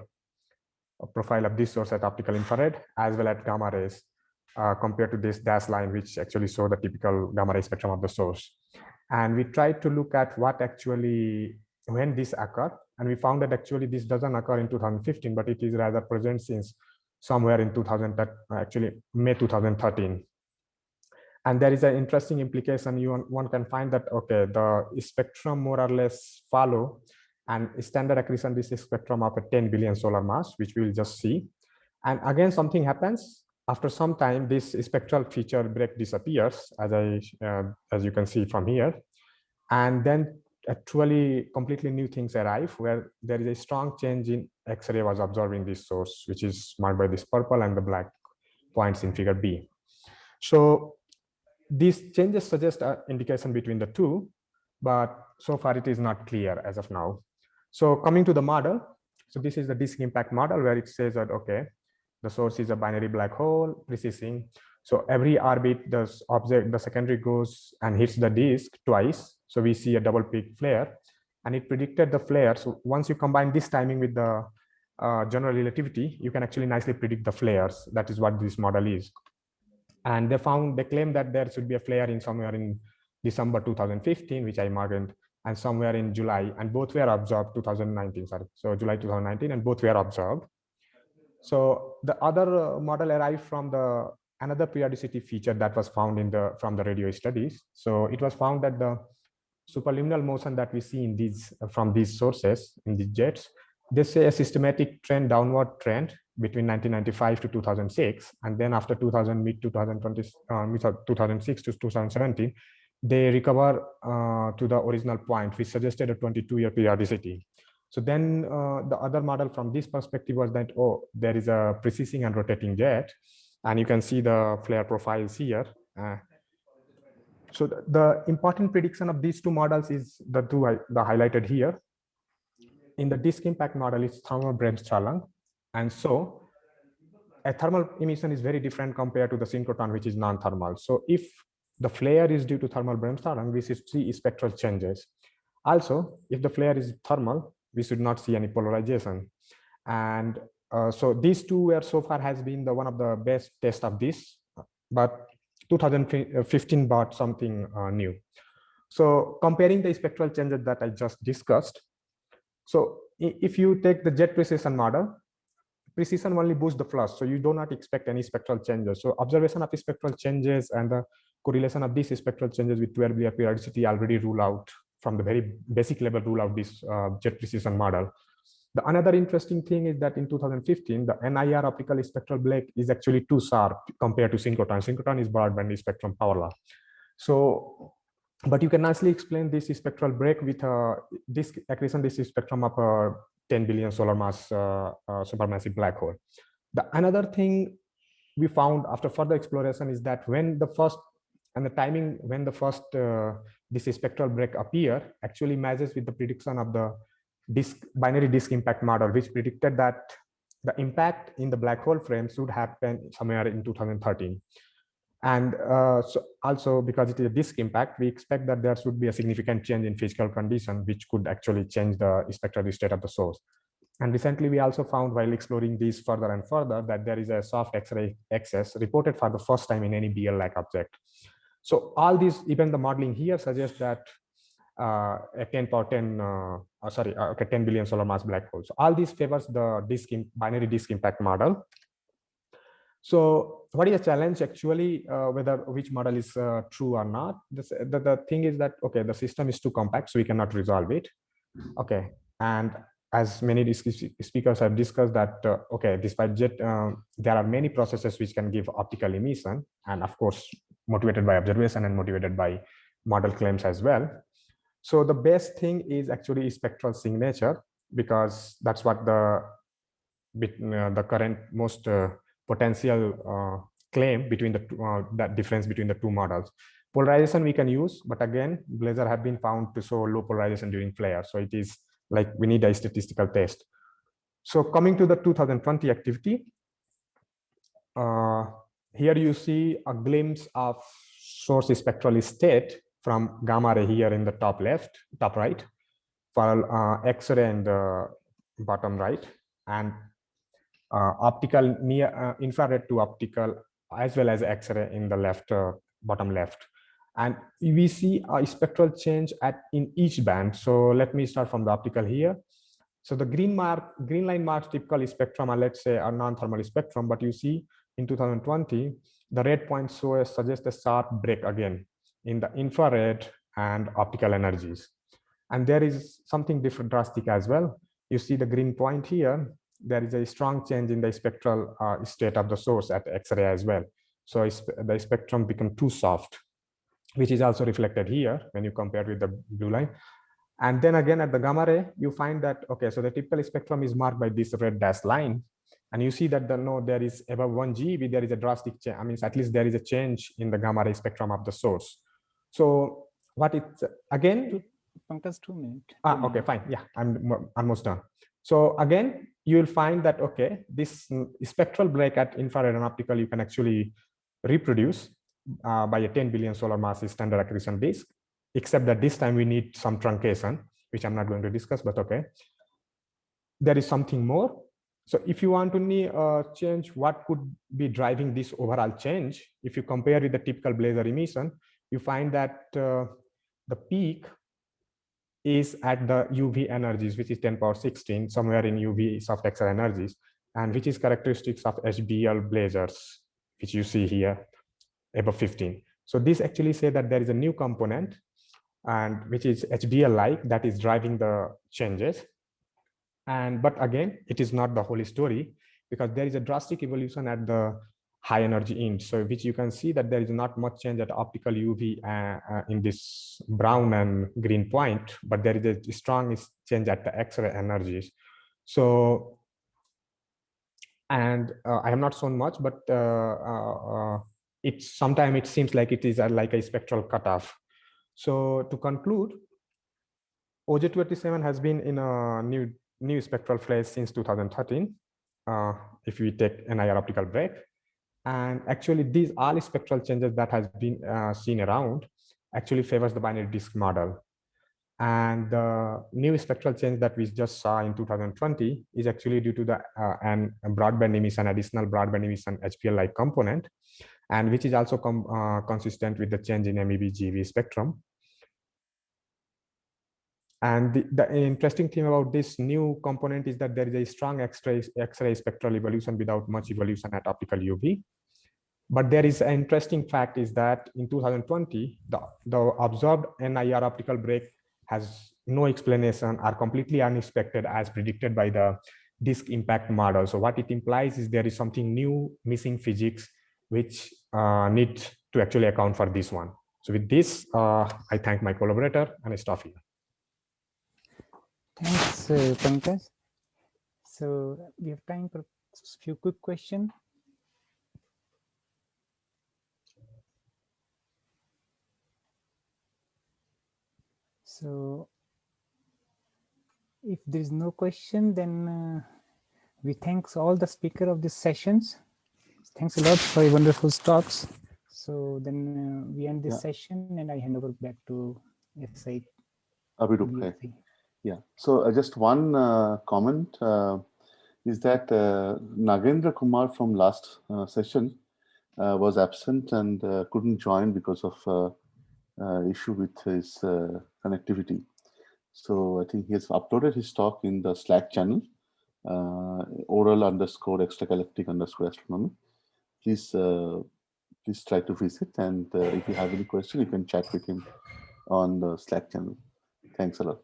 profile of this source at optical infrared as well as gamma rays compared to this dashed line, which actually show the typical gamma ray spectrum of the source. And we tried to look at what actually, when this occurred, and we found that actually this doesn't occur in 2015, but it is rather present since somewhere in May 2013. And there is an interesting implication. One can find that, okay, the spectrum more or less follow and standard accretion disk spectrum of a 10 billion solar mass, which we will just see. And again, something happens. After some time, this spectral feature break disappears, as you can see from here. And then actually completely new things arrive, where there is a strong change in X-ray was observed in this source, which is marked by this purple and the black points in figure B. So these changes suggest an indication between the two, but so far it is not clear as of now. So coming to the model, so this is the disk impact model where it says that, okay, the source is a binary black hole precessing. So every orbit, the secondary goes and hits the disk twice. So we see a double peak flare, and it predicted the flare. So once you combine this timing with the general relativity, you can actually nicely predict the flares. That is what this model is. And they claim that there should be a flare in somewhere in December 2015, which I marked, and somewhere in July, and both were observed 2019, sorry. So July 2019, and both were observed. So the other model arrived from another periodicity feature that was found from the radio studies. So it was found that the superluminal motion that we see in these from these sources in these jets, they say a systematic trend, downward trend between 1995 to 2006, and then after 2006 to 2017, they recover to the original point, which suggested a 22-year periodicity. So then the other model from this perspective was that, oh, there is a precessing and rotating jet, and you can see the flare profiles here. So the important prediction of these two models is the highlighted here. In the disk impact model, it's thermal bremsstrahlung, and so a thermal emission is very different compared to the synchrotron, which is non-thermal. So if the flare is due to thermal bremsstrahlung, we should see spectral changes. Also, if the flare is thermal, we should not see any polarization. And so these two were so far has been one of the best tests of this, but 2015 brought something new. So comparing the spectral changes that I just discussed, so if you take the jet precision model, precision only boosts the flush, so you do not expect any spectral changes. So observation of spectral changes and the correlation of these spectral changes with 12-year periodicity already rule out, from the very basic level, rule out this jet precision model. The another interesting thing is that in 2015, the NIR optical spectral break is actually too sharp compared to synchrotron. Synchrotron is broadband spectrum power law. So, but you can nicely explain this spectral break with this accretion, this spectrum of a 10 billion solar mass supermassive black hole. The another thing we found after further exploration is that when the first and the timing when the first this spectral break appear actually matches with the prediction of the binary disk impact model, which predicted that the impact in the black hole frame should happen somewhere in 2013. And so also, because it is a disk impact, we expect that there should be a significant change in physical condition, which could actually change the spectral state of the source. And recently, we also found, while exploring these further and further, that there is a soft X-ray excess reported for the first time in any BL-like object. So all these, even the modeling here suggests that a 10 billion solar mass black hole. So all these favors the binary disk impact model. So what is the challenge actually, which model is true or not? The thing is that, okay, the system is too compact, so we cannot resolve it. Okay, and as many speakers have discussed that, okay, despite jet, there are many processes which can give optical emission, and of course, motivated by observation and motivated by model claims as well. So the best thing is actually spectral signature, because that's what the current most potential claim between that difference between the two models. Polarization we can use, but again, blazar have been found to show low polarization during flare. So it is like we need a statistical test. So coming to the 2020 activity, here you see a glimpse of source spectral state from gamma ray here in the top right, for X-ray in the bottom right, and optical near infrared to optical, as well as X-ray in the bottom left. And we see a spectral change in each band. So let me start from the optical here. So the green line marks typical spectrum, or let's say a non-thermal spectrum, but you see in 2020, the red points suggest a sharp break again in the infrared and optical energies. And there is something different, drastic as well. You see the green point here, there is a strong change in the spectral state of the source at X-ray as well. So the spectrum become too soft, which is also reflected here when you compare with the blue line. And then again at the gamma ray, you find that, okay, so the typical spectrum is marked by this red dashed line. And you see that there is above 1 GeV, there is a drastic change. I mean, at least there is a change in the gamma ray spectrum of the source. So what it's again? Pankaj, 2 minutes. Okay, fine. Yeah, I'm almost done. So again, you will find that, okay, this spectral break at infrared and optical, you can actually reproduce by a 10 billion solar masses standard accretion disk, except that this time we need some truncation, which I'm not going to discuss, but okay. There is something more. So if you want to change what could be driving this overall change, if you compare with the typical Blazer emission, you find that the peak is at the UV energies, which is 10 power 16, somewhere in UV soft X-ray energies, and which is characteristics of HBL blazers, which you see here above 15. So this actually say that there is a new component, and which is HBL-like, that is driving the changes. But again, it is not the whole story, because there is a drastic evolution at the high energy end. So which you can see that there is not much change at optical UV in this brown and green point, but there is a strong change at the X-ray energies. So, and I have not shown much, but sometimes it seems like it is like a spectral cutoff. So to conclude, OJ287 has been in a new spectral phase since 2013, if we take NIR optical break. And actually these all spectral changes that has been seen around actually favors the binary disk model. And the new spectral change that we just saw in 2020 is actually due to the broadband emission, additional broadband emission HPL-like component, and which is also consistent with the change in MEB GeV spectrum. And the interesting thing about this new component is that there is a strong X-ray spectral evolution without much evolution at optical UV. But there is an interesting fact is that in 2020, the observed NIR optical break has no explanation or completely unexpected as predicted by the disk impact model. So what it implies is there is something new, missing physics, which need to actually account for this one. So with this, I thank my collaborator and I stop here. Thanks, Pankaj. So we have time for a few quick questions. So if there is no question, then we thanks all the speakers of these sessions. Thanks a lot for your wonderful talks. So then we end this session and I hand over back to SI. Abhirup. Yeah, so just one comment is that Nagendra Kumar from last session was absent and couldn't join because of issue with his connectivity. So I think he has uploaded his talk in the Slack channel, oral_extragalactic_astronomy. Please try to visit, and if you have any question, you can chat with him on the Slack channel. Thanks a lot.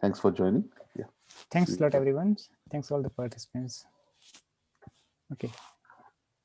Thanks for joining. Yeah. Thanks a lot, everyone. Thanks all the participants. Okay.